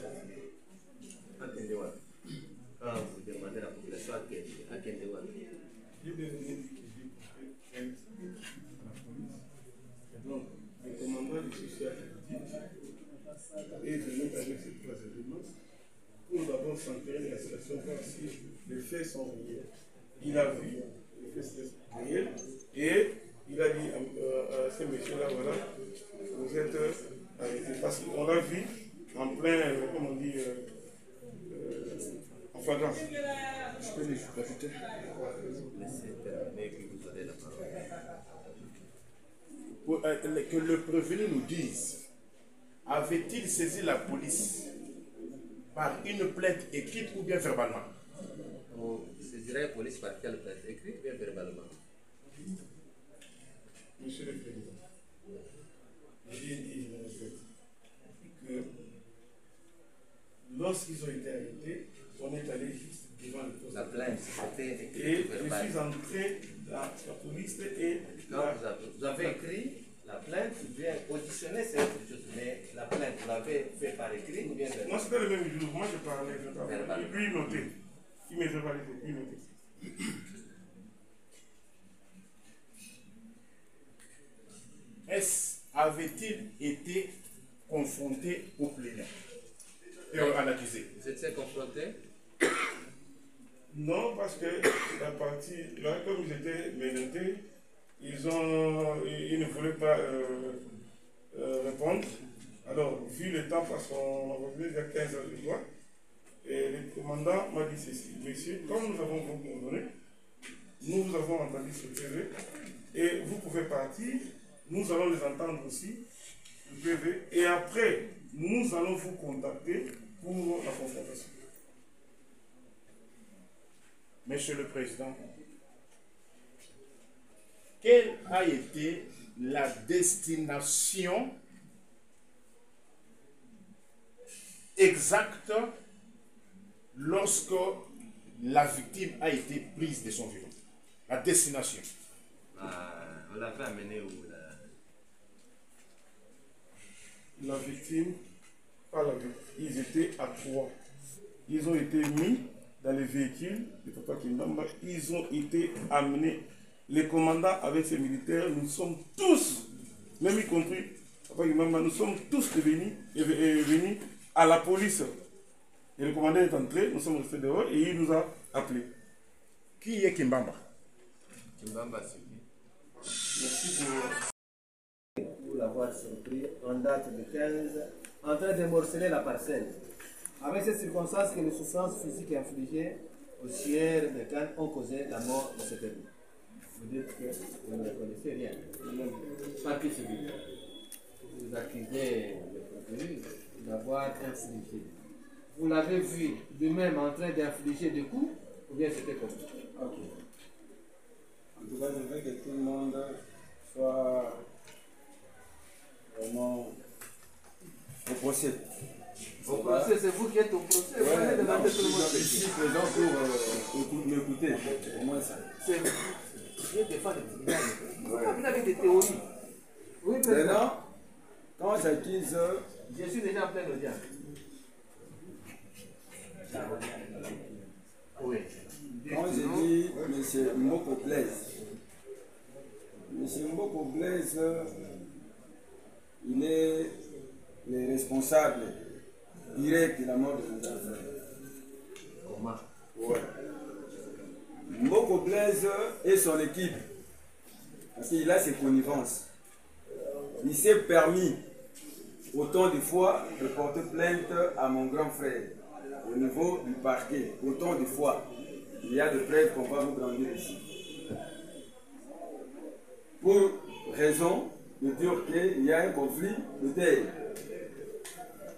Akende Wapi. Quand vous demandez à la population Akende Wapi. Donc, le commandant du social est venu avec ces 3 éléments. Nous avons centré la situation voir si les faits sont réels. Il a vu les faits sont réels et il a dit à ces messieurs-là, voilà, vous êtes arrêtés. Parce qu'on l'a vu en plein, comment on dit, en flagrance. Je peux les ajouter. Laissez terminer que vous avez la parole. Que le prévenu nous dise, avait-il saisi la police par une plainte écrite ou bien verbalement? Vous saisirez la police par quelle plainte? Écrite ou bien verbalement? Monsieur le Président, j'ai dit que lorsqu'ils ont été arrêtés, on est allé juste devant le poste. La plainte, c'était écrit. Et je suis entré dans la police et... Quand vous avez écrit la plainte, ou bien auditionné, c'est autre chose. Mais la plainte, vous l'avez fait par écrit ou bien verbalement? Moi, c'était le même jour. Moi, je parlais. Lui, il notait. Il me verbalisait. Il notait. Avait-il été confronté au plénier et à l'accusé? Vous étiez confronté? Non, parce que la partie, là, comme ils étaient menottés, ils ne voulaient pas répondre. Alors, vu le temps, parce qu'on revenait il y a 15 heures du soir, et le commandant m'a dit ceci: messieurs, comme nous avons vous condamné, nous vous avons entendu ce PV, et vous pouvez partir. Nous allons les entendre aussi, le PV, et après, nous allons vous contacter pour la confrontation. Monsieur le Président, quelle a été la destination exacte lorsque la victime a été prise de son vivant? La destination. On l'avait amené où là? La victime, pas la victime, ils étaient à 3. Ils ont été mis dans les véhicules de Papa Kimbamba. Ils ont été amenés. Les commandants avec ces militaires, nous sommes tous, même y compris Papa Kimbamba, nous sommes tous venus à la police. Et le commandant est entré, nous sommes restés dehors et il nous a appelés. Qui est Kimbamba? Kimbamba, c'est qui? Merci pour l'avoir surpris en date de 15, en train de morceler la parcelle. Avec cette circonstance que les souffrances physiques infligées aux sieurs de Cannes ont causé la mort de cet homme. Vous dites que vous ne connaissez rien, partie civile. Vous accusez le procureur d'avoir infligé. Vous l'avez vu lui-même en train d'infliger des coups, ou bien c'était comme ça? Ok. En tout cas, je veux que tout le monde soit vraiment au procès. Au procès, c'est vous qui êtes au procès. Ouais, Vous allez demander tout le monde. je suis présent pour m'écouter. Au moins ça. C'est je défends les tribunaux. Pourquoi vous avez des théories? Oui, président. Maintenant, quand j'accuse. Je suis déjà en pleine audience. Oui. Quand je dis M. Mboko Blaise, M. Mboko Blaise, il est le responsable direct de la mort de mon frère. Comment? Ouais. Mboko Blaise et son équipe, parce qu'il a ses connivences, il s'est permis autant de fois de porter plainte à mon grand frère au niveau du parquet, autant de fois. Il y a des preuves qu'on va vous grandir ici. Pour raison de dire qu'il y a un conflit de terre.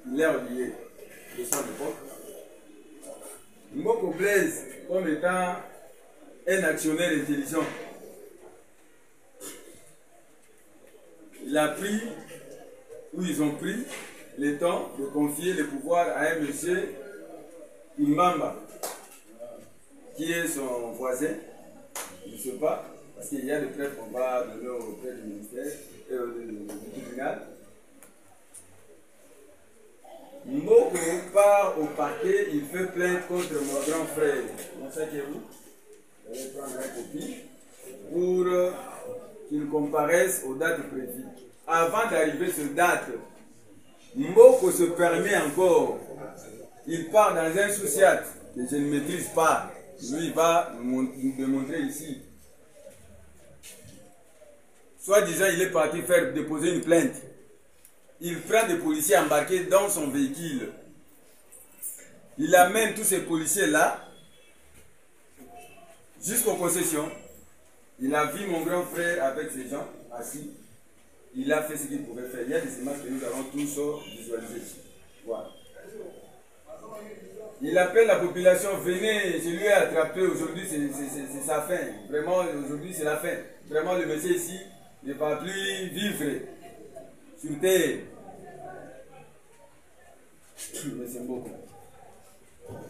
Il est lié de son époque. Mboko Blaise, comme étant un actionnaire intelligent, il a pris, ou ils ont pris, le temps de confier le pouvoir à un monsieur Kimbamba, qui est son voisin, je ne sais pas, parce qu'il y a des preuves qu'on va donner auprès du ministère et du tribunal. Mboko part au parquet, il fait plainte contre mon grand frère. Mon frère qui est où? Je vais prendre une copie pour qu'il comparaisse aux dates prévues. Avant d'arriver sur date, Mboko se permet encore. Il part dans un sous-siat que je ne maîtrise pas. Lui, il va nous démontrer ici. Soit disant, il est parti faire déposer une plainte. Il prend des policiers embarqués dans son véhicule. Il amène tous ces policiers-là jusqu'aux concessions. Il a vu mon grand frère avec ses gens assis. Il a fait ce qu'il pouvait faire. Il y a des images que nous avons tous visualisées ici. Voilà. Il appelle la population, venez, je lui ai attrapé, aujourd'hui c'est sa fin. Vraiment, aujourd'hui c'est la fin. Vraiment, le monsieur ici ne va plus vivre sur terre. Mais c'est beaucoup.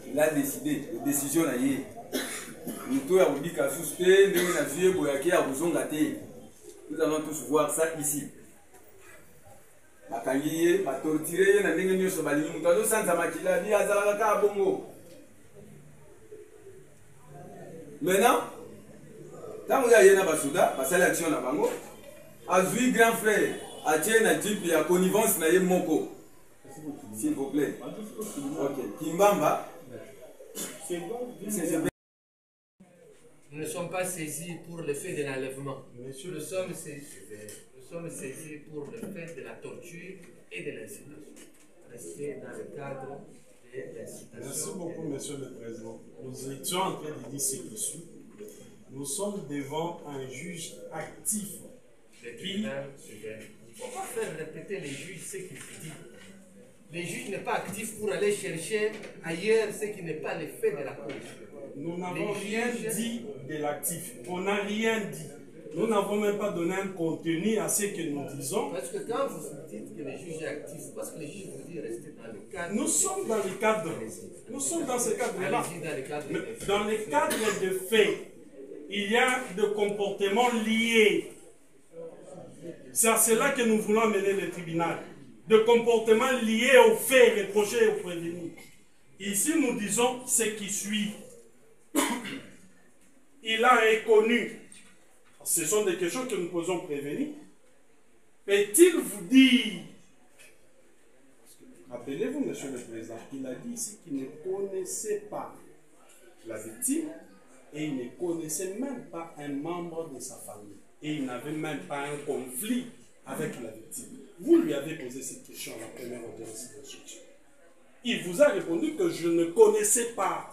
Il a décidé, la décision là y est. Nous allons tous voir ça ici. Maintenant, quand vous avez un Basouda, parce que l'action na bango, Azui grand frère, a tient un type de connivence na Moko. S'il vous plaît. Ok. Kimbamba. Nous ne sommes pas saisis pour le fait de l'enlèvement. Nous sommes saisis pour le fait de la torture et de l'incitation. Restez dans le cadre de l'incitation. Merci beaucoup, Monsieur le Président. Nous étions en train de dire ce qui suit. Nous sommes devant un juge actif. Il ne faut pas faire répéter les juges ce qu'ils disent. Le juge n'est pas actif pour aller chercher ailleurs ce qui n'est pas le fait de la cause. Nous n'avons rien dit de l'actif. On n'a rien dit. Nous n'avons même pas donné un contenu à ce que nous disons. Parce que quand vous dites que le juge est actif, parce que le juge vous dit rester dans le cadre. Nous sommes dans le cadre. Nous sommes dans ce cadre-là. Allez-y dans le cadre. Dans le cadre de faits, il y a des comportements liés. C'est à cela que nous voulons mener le tribunal. De comportements liés aux faits reprochés aux prévenus. Ici, nous disons ce qui suit. Il a reconnu. Ce sont des questions que nous posons prévenir. Peut-il vous dire, rappelez-vous, Monsieur le Président, il a dit ici qu'il ne connaissait pas la victime et il ne connaissait même pas un membre de sa famille. Et il n'avait même pas un conflit avec la victime. Vous lui avez posé cette question à la première audience d'instruction. Il vous a répondu que je ne connaissais pas.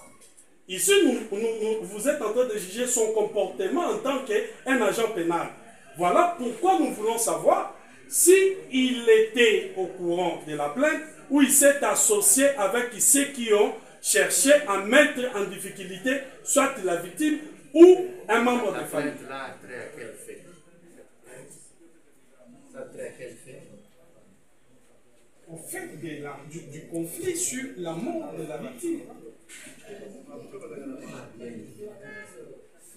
Ici, vous êtes en train de juger son comportement en tant qu'un agent pénal. Voilà pourquoi nous voulons savoir s'il était au courant de la plainte ou il s'est associé avec ceux qui ont cherché à mettre en difficulté soit la victime ou un membre de la famille. Là, a trait à quel fait? Ça a trait à quel fait? Au fait du conflit sur la mort de la victime.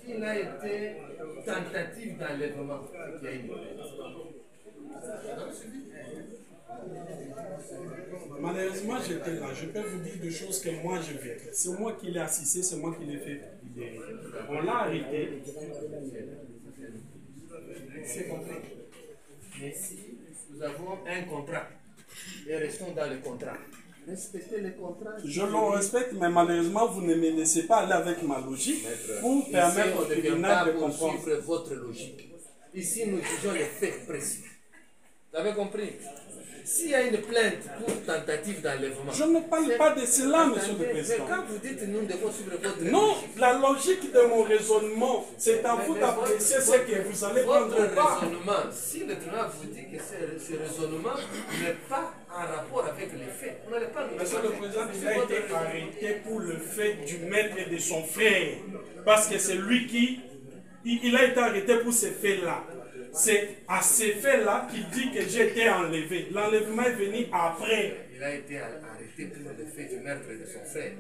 S'il a été tentative d'enlèvement, il y a une malheureusement, j'étais là. Je peux vous dire des choses que moi je vais. C'est moi qui l'ai assisté, c'est moi qui l'ai fait libérer. On l'a arrêté. C'est compris. Mais si nous avons un contrat et restons dans le contrat, respectez le contrat. Je le respecte, mais malheureusement, vous ne me laissez pas aller avec ma logique pour permettre au tribunal de comprendre. Suivre votre logique. Ici, nous jugeons les faits précis. Vous avez compris? S'il y a une plainte pour tentative d'enlèvement... Je ne parle pas de cela, Monsieur le Président. Mais quand vous dites nous devons suivre votre logique... Non, la logique de mon raisonnement, c'est à vous d'apprécier ce que vous allez prendre. Votre raisonnement, si le tribunal vous dit que ce raisonnement n'est pas en rapport avec les faits, vous n'allez pas nous... Monsieur le Président, il a été arrêté pour le fait du maître et de son frère. Parce que c'est lui qui... Il a été arrêté pour ces faits-là. C'est à ces faits-là qu'il dit que j'ai été enlevé. L'enlèvement est venu après. Il a été arrêté pour le fait du meurtre de son frère.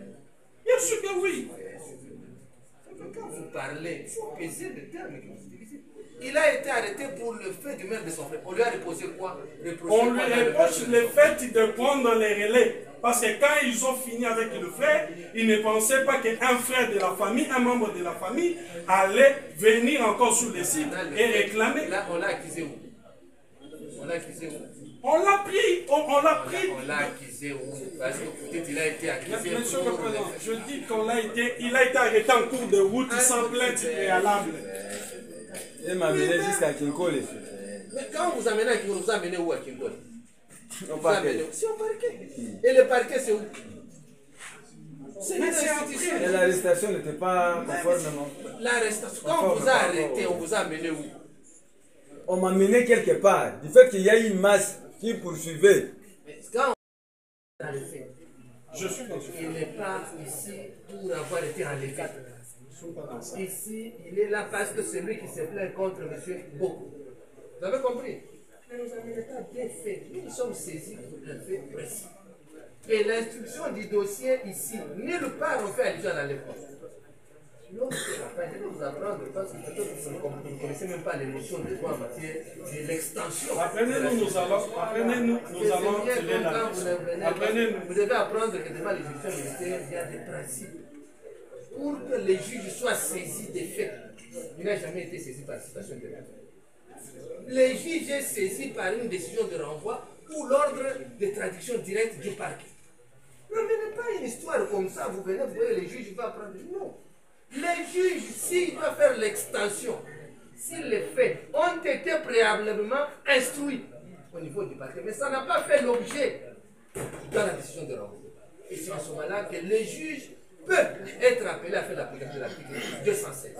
Bien sûr que oui. Quand vous parlez, il faut peser les termes que vous utilisez. Il a été arrêté pour le fait du meurtre de son frère. On lui a reposé quoi? On lui reproche le fait de prendre les relais. Parce que quand ils ont fini avec le frère, ils ne pensaient pas qu'un frère de la famille, un membre de la famille, allait venir encore sur le site et réclamer. Là, on l'a accusé où? On l'a accusé où? On l'a pris, on l'a pris. On l'a accusé où? Parce que peut-être il a été accusé. Monsieur le Président, je dis qu'il a été arrêté en cours de route sans plainte préalable. Il m'a amené jusqu'à Kinkole. Mais quand vous amenez à Kinkole, vous amenez où à Kinkole? Au parquet. C'est au parquet. Et le parquet, c'est où? C'est et l'arrestation n'était pas conformément. L'arrestation, quand on vous a arrêté, on vous a amené où? On m'a mené quelque part. Du fait qu'il y a une masse qui poursuivait. Mais quand on a fait, je suis dans il n'est pas ici pour avoir été enlevé. Ici, il est là parce que c'est lui qui se plaint contre M. Boko. Vous avez compris? Mais nous avons l'état bien fait. Nous sommes saisis pour un fait précis. Et l'instruction du dossier ici, nulle part on fait allusion à l'enlèvement. Lorsque je vais vous apprendre, parce que peut-être vous ne connaissez même pas les notions de droit en matière de l'extension. Apprenez-nous, nous allons tirer la Apprenez-nous. Vous devez apprendre que devant les juridictions militaires, il y a des principes. Pour que les juges soient saisis des faits, il n'a jamais été saisi par citation de l'État. Les juges est saisi par une décision de renvoi ou l'ordre de traduction directe du parquet. N'amenez pas une histoire comme ça, vous venez, vous voyez, les juges vont prendre. Non. Les juges, s'ils doivent faire l'extension, si les faits ont été préalablement instruits au niveau du parquet, mais ça n'a pas fait l'objet dans la décision de renvoi. Et c'est en ce moment-là que les juges peuvent être appelés à faire l'application de l'article 216.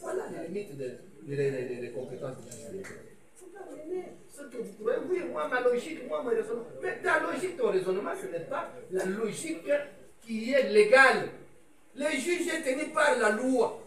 Voilà les limites des compétences du juge. Ce que vous trouvez, oui, moi, ma logique, moi, mon raisonnement. Mais ta logique, ton raisonnement, ce n'est pas la logique qui est légale. Le juge est tenu par la loi.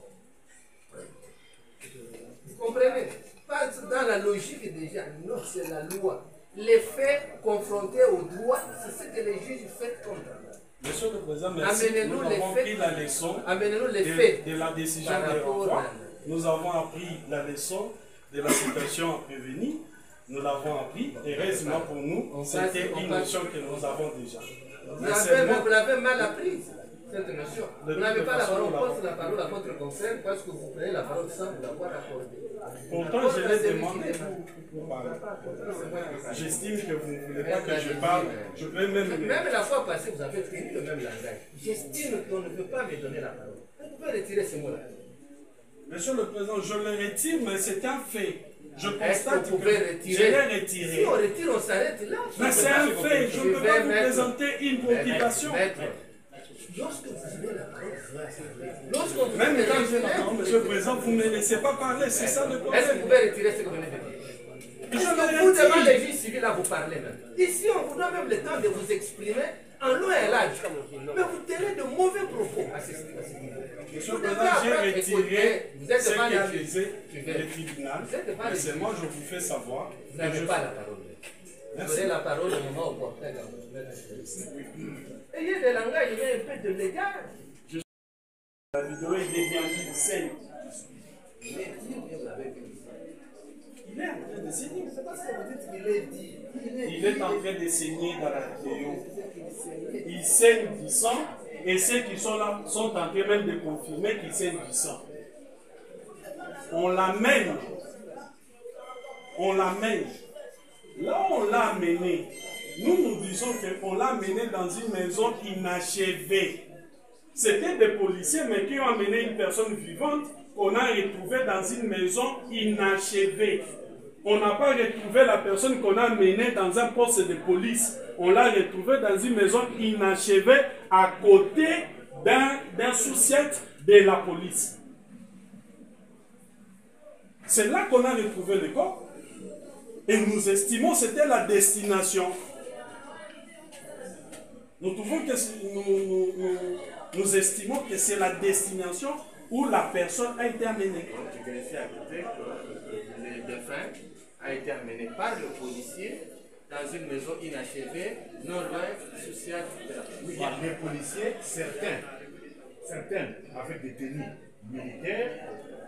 Comprenez? Pas dans la logique déjà. Non, c'est la loi. Les faits confrontés au droit, c'est ce que les juges font comme ça. Monsieur le Président, merci. Amenez-nous Nous les avons faits. pris la leçon Amenez-nous les faits. de la décision Par de rapport renvoi. à- Nous avons appris la leçon de la situation à prévenir. Nous l'avons appris. Et heureusement pour nous, c'était une notion que nous avons déjà. Vous l'avez mal apprise, cette notion. De Vous n'avez toute pas la façon, parole, nous on l'avons. pose la parole à votre conseil parce que vous prenez la parole sans vous l'avoir accordée. Pourtant, je l'ai demandé pour parler. J'estime que vous ne voulez pas que je parle. Je peux même... Même la fois passée, vous avez tenu le même langage. J'estime qu'on ne peut pas me donner la parole. Vous pouvez retirer ces mots-là. Monsieur le Président, je le retire, mais c'est un fait. Je Est-ce que constate vous pouvez que retirer? je l'ai retiré. Si on retire, on s'arrête là. Mais c'est un fait. Je ne peux pas vous présenter une préoccupation. Lorsque vous avez la parole, lorsqu'on vous Même met quand les je fenêtres, non, Monsieur le Président, vous ne me laissez pas parler, c'est ça le est-ce que vous problème. pouvez retirer ce que vous venez de dire? Est-ce que vous, devant les juges civils, là, vous parlez même. Ici, on vous donne même le temps de vous exprimer en loin et large. Mais vous tenez de mauvais propos à ce niveau. Monsieur le Président, j'ai retiré vous êtes ce devant les qu'a juges. disait le tribunal. Mais seulement, je vous fais savoir. Vous n'avez pas la parole. Vous aurez la parole au moment opportun. Ayez des langages, ayez un peu de légal. La vidéo est bien dit, scène. Il est en train de saigner. C'est pas ce que vous dites qu'il est dit. Il est en train de saigner dans la vidéo. Il saigne du sang et ceux qui sont là sont en train même de confirmer qu'il saigne du sang. On l'amène. On l'amène. Là où on l'a amené, nous disons qu'on l'a amené dans une maison inachevée. C'était des policiers, mais qui ont amené une personne vivante qu'on a retrouvée dans une maison inachevée. On n'a pas retrouvé la personne qu'on a amenée dans un poste de police. On l'a retrouvée dans une maison inachevée à côté d'un sous-set de la police. C'est là qu'on a retrouvé le corps. Et nous estimons que c'était la destination. Nous trouvons que nous estimons que c'est la destination où la personne a été amenée. Tu connaissais à côté que le défunt a été amené par le policier dans une maison inachevée, non loin du social de la police. Oui, les policiers, certains avec des tenues militaires.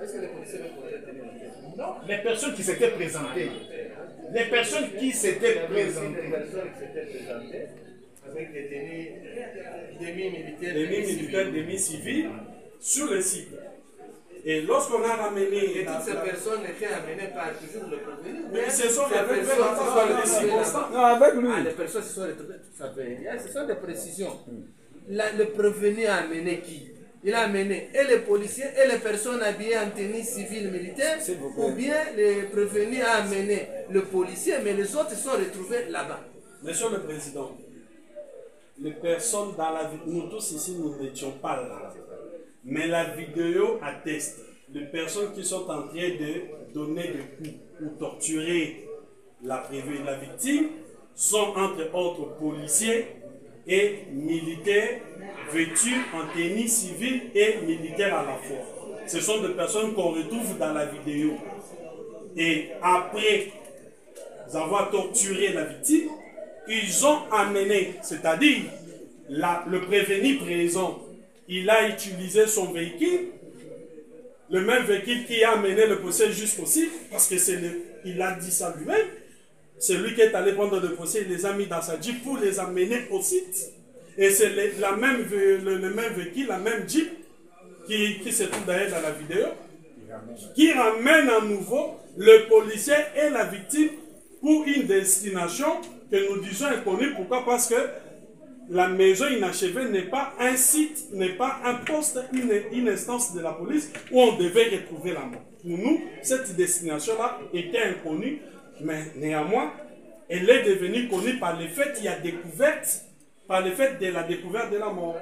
Est-ce que les policiers veulent porter des tenues militaires? Non, les personnes qui s'étaient présentées. Les personnes qui s'étaient présentées. Les personnes qui s'étaient présentées avec des tenues demi-militaires, Demi-militaires, demi-civils sur le site. Et lorsqu'on a ramené... Et toutes ces personnes étaient amenées par toujours le prévenu. Mais ce sont les avec personnes la qui sont parole, retrouvées les là-bas. Non, avec lui. Ah, les personnes se sont retrouvées, tout ça fait. Ce sont des précisions. Le prévenu a amené qui? Il a amené et les policiers et les personnes habillées en tenue civile militaire, ou bien le prévenu a amené le policier, mais les autres se sont retrouvés là-bas. Monsieur le Président, les personnes dans la vidéo, nous tous ici, nous n'étions pas là. Mais la vidéo atteste. Les personnes qui sont en train de donner des coups ou torturer la victime sont entre autres policiers et militaires vêtus en tenue civile et militaire à la fois. Ce sont des personnes qu'on retrouve dans la vidéo. Et après avoir torturé la victime, ils ont amené, c'est-à-dire le prévenu présent, il a utilisé son véhicule, le même véhicule qui a amené le procès jusqu'au site, parce que il a dit ça lui-même. C'est lui qui est allé prendre le procès, il les a mis dans sa Jeep pour les amener au site. Et c'est le même véhicule, la même Jeep qui se trouve d'ailleurs dans la vidéo, qui ramène à nouveau le policier et la victime pour une destination que nous disons inconnue. Pourquoi? Parce que la maison inachevée n'est pas un site, n'est pas un poste, une instance de la police où on devait retrouver la mort. Pour nous, cette destination-là était inconnue, mais néanmoins, elle est devenue connue par le fait qu'il y a découverte, par le fait de la découverte de la mort.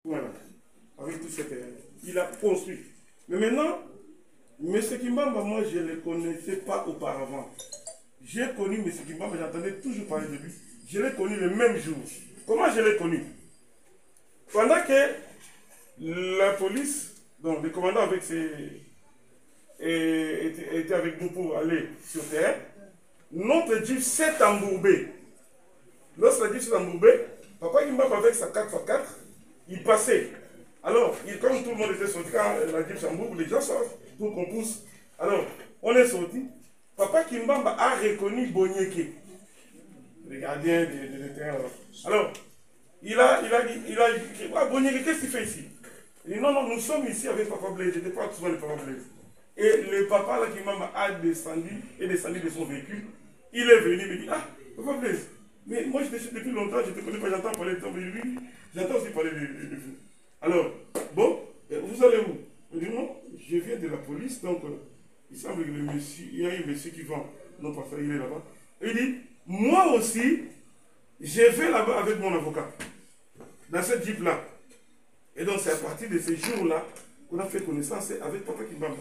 Voilà, avec tout ce qu'il a construit. Mais maintenant, M. Kimbamba, moi, je ne le connaissais pas auparavant. J'ai connu M. Kimbamba, j'entendais toujours parler de lui. Je l'ai connu le même jour. Comment je l'ai connu? Pendant que la police, donc le commandant avec était avec nous pour aller sur terre. Notre Jeep s'est embourbé. Lorsque la Jeep s'est embourbé, Papa Kimbamba avec sa 4x4, il passait. Alors, comme tout le monde était sorti, quand la Jeep s'embourbe, les gens sortent pour qu'on pousse. Alors, on est sorti. Papa Kimbamba a reconnu Bonyeke, le gardien de terrain. Alors, il a dit, ah, Bonyeke, qu'est-ce qu'il fait ici? Il dit, non, nous sommes ici avec Papa Blaise, je n'étais pas souvent le Papa Blaise. Et le papa là, Kimbamba a descendu de son véhicule. Il est venu, il me dit, ah, Papa Blaise, mais moi je te suis depuis longtemps, je ne te connais pas, j'entends parler de toi, mais lui, j'entends aussi parler de vous. Alors, bon, vous allez où? Il dit, non, je viens de la police, donc il semble que le monsieur, il y a un monsieur qui vend, non pas ça, il est là-bas. Il dit, moi aussi, je vais là-bas avec mon avocat, dans cette Jeep-là. Et donc c'est à partir de ces jours-là qu'on a fait connaissance avec Papa Kimbamba.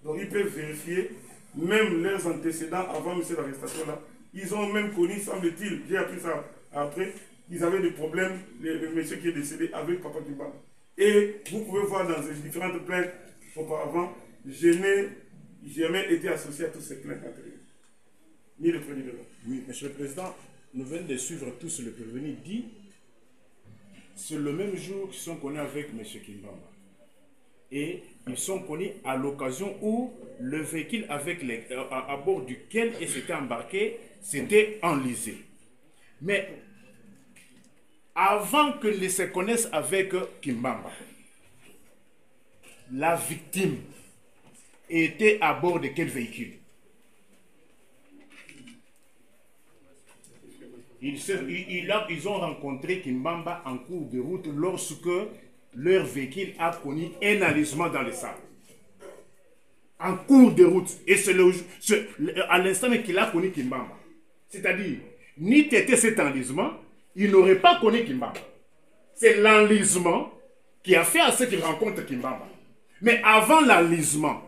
Donc ils peuvent vérifier même leurs antécédents avant M. l'arrestation-là. Ils ont même connu, semble-t-il, j'ai appris ça après, ils avaient des problèmes, le monsieur qui est décédé avec Papa Kimbamba. Et vous pouvez voir dans les différentes plaintes auparavant, je n'ai jamais été associé à toutes ces plaintes antérieures. Ni le président. Oui, Monsieur le Président, nous venons de suivre tous le prévenu dit, c'est le même jour qu'ils sont connus avec M. Kimbamba. Et ils sont connus à l'occasion où le véhicule à bord duquel ils s'étaient embarqués, c'était enlisé. Mais avant qu'ils se connaissent avec Kimbamba, la victime était à bord de quel véhicule? Ils ont rencontré Kimbamba en cours de route lorsque leur véhicule a connu un enlisement dans le sable. En cours de route. Et c'est à l'instant qu'il a connu Kimbamba. C'est-à-dire, ni t'étais cet enlisement, il n'aurait pas connu Kimbamba. C'est l'enlisement qui a fait à ce qu'il rencontre Kimbamba. Mais avant l'enlisement,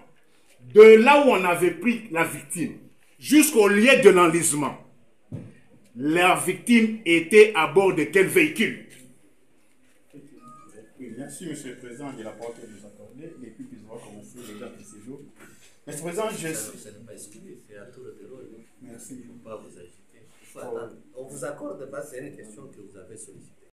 de là où on avait pris la victime, jusqu'au lieu de l'enlisement, la victime était à bord de quel véhicule? Merci, Monsieur le Président, de la parole que vous accordez, et puis nous allons commencer les dates de séjour. Monsieur le Président, Ça n'est pas expliqué, c'est à tour de rôle. Merci. Il ne faut pas vous agiter. Il faut attendre. On ne vous accorde pas, c'est une question que vous avez sollicitée.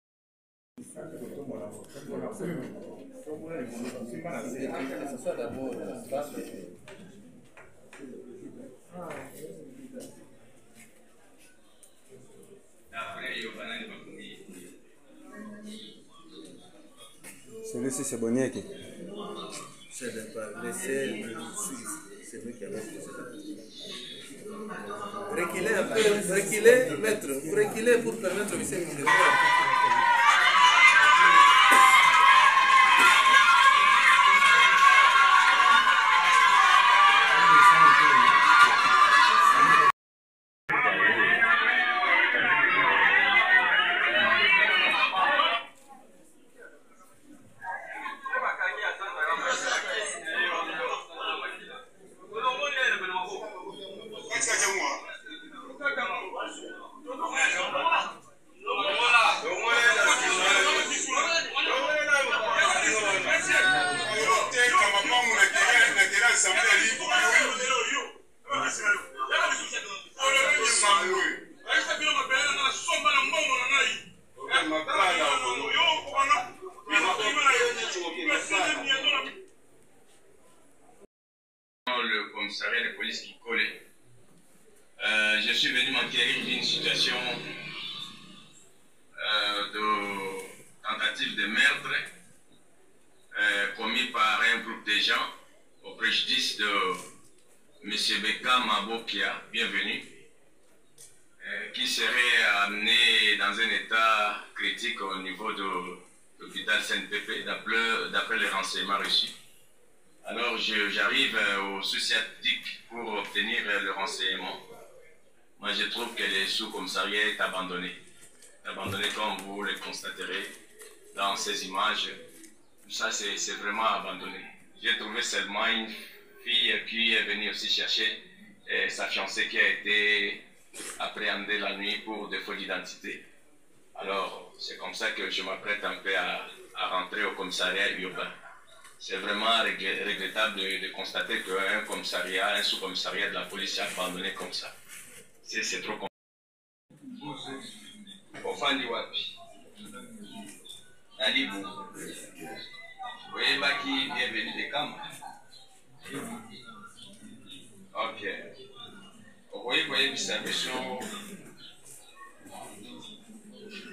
Celui-ci, c'est Bonyeke. Je ne vais pas laisser le suivre. C'est lui qui a posé la question. Reculez un peu, reculez, maître. Vous reculez pour permettre au monsieur de répondre. Le commissariat de police qui collait. Je suis venu m'enquérir d'une situation de tentative de meurtre commis par un groupe de gens au préjudice de M. Beka Mabokia, bienvenue, qui serait amené dans un état critique au niveau de l'hôpital CNPP d'après les renseignements reçus. Alors j'arrive au sous-sciatique pour obtenir le renseignement. Moi je trouve que le sous-commissariat est abandonné. Abandonné comme vous le constaterez dans ces images. Tout ça c'est vraiment abandonné. J'ai trouvé seulement une fille qui est venue aussi chercher sa fiancée qui a été appréhendée la nuit pour défaut d'identité. Alors c'est comme ça que je m'apprête un peu à rentrer au commissariat urbain. C'est vraiment regrettable de constater qu'un commissariat, un sous-commissariat de la police est abandonné comme ça. C'est trop compliqué. Ofandi wapi? Alibu. Voyez Baki, bienvenue de Kama. Ok. Vous voyez observation.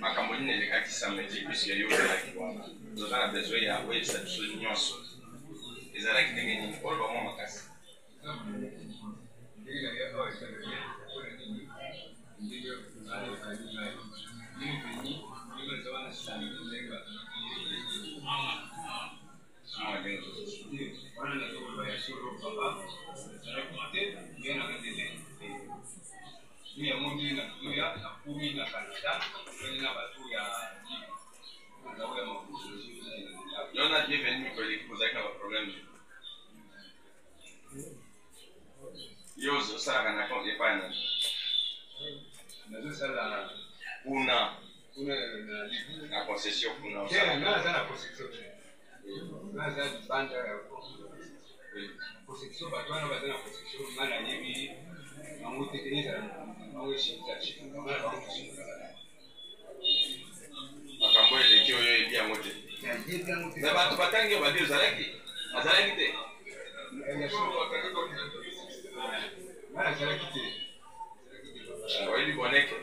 Makamoni n'est pas qui samedi puisque il y a nous avons besoin de avoir cette solution. Les arrêts qui dégainent, on va voir ma casse. On a bien venu pour les poser un problème. Yo, ça a un compte de pas un. Una la concession Una. La concession. Concession, bah toi, on va dans la concession, mal à l'évi, on va t'aider à makambo eleki oyo ebi yango te na bato batangi babi ozalaki azalaki te oyeli boneke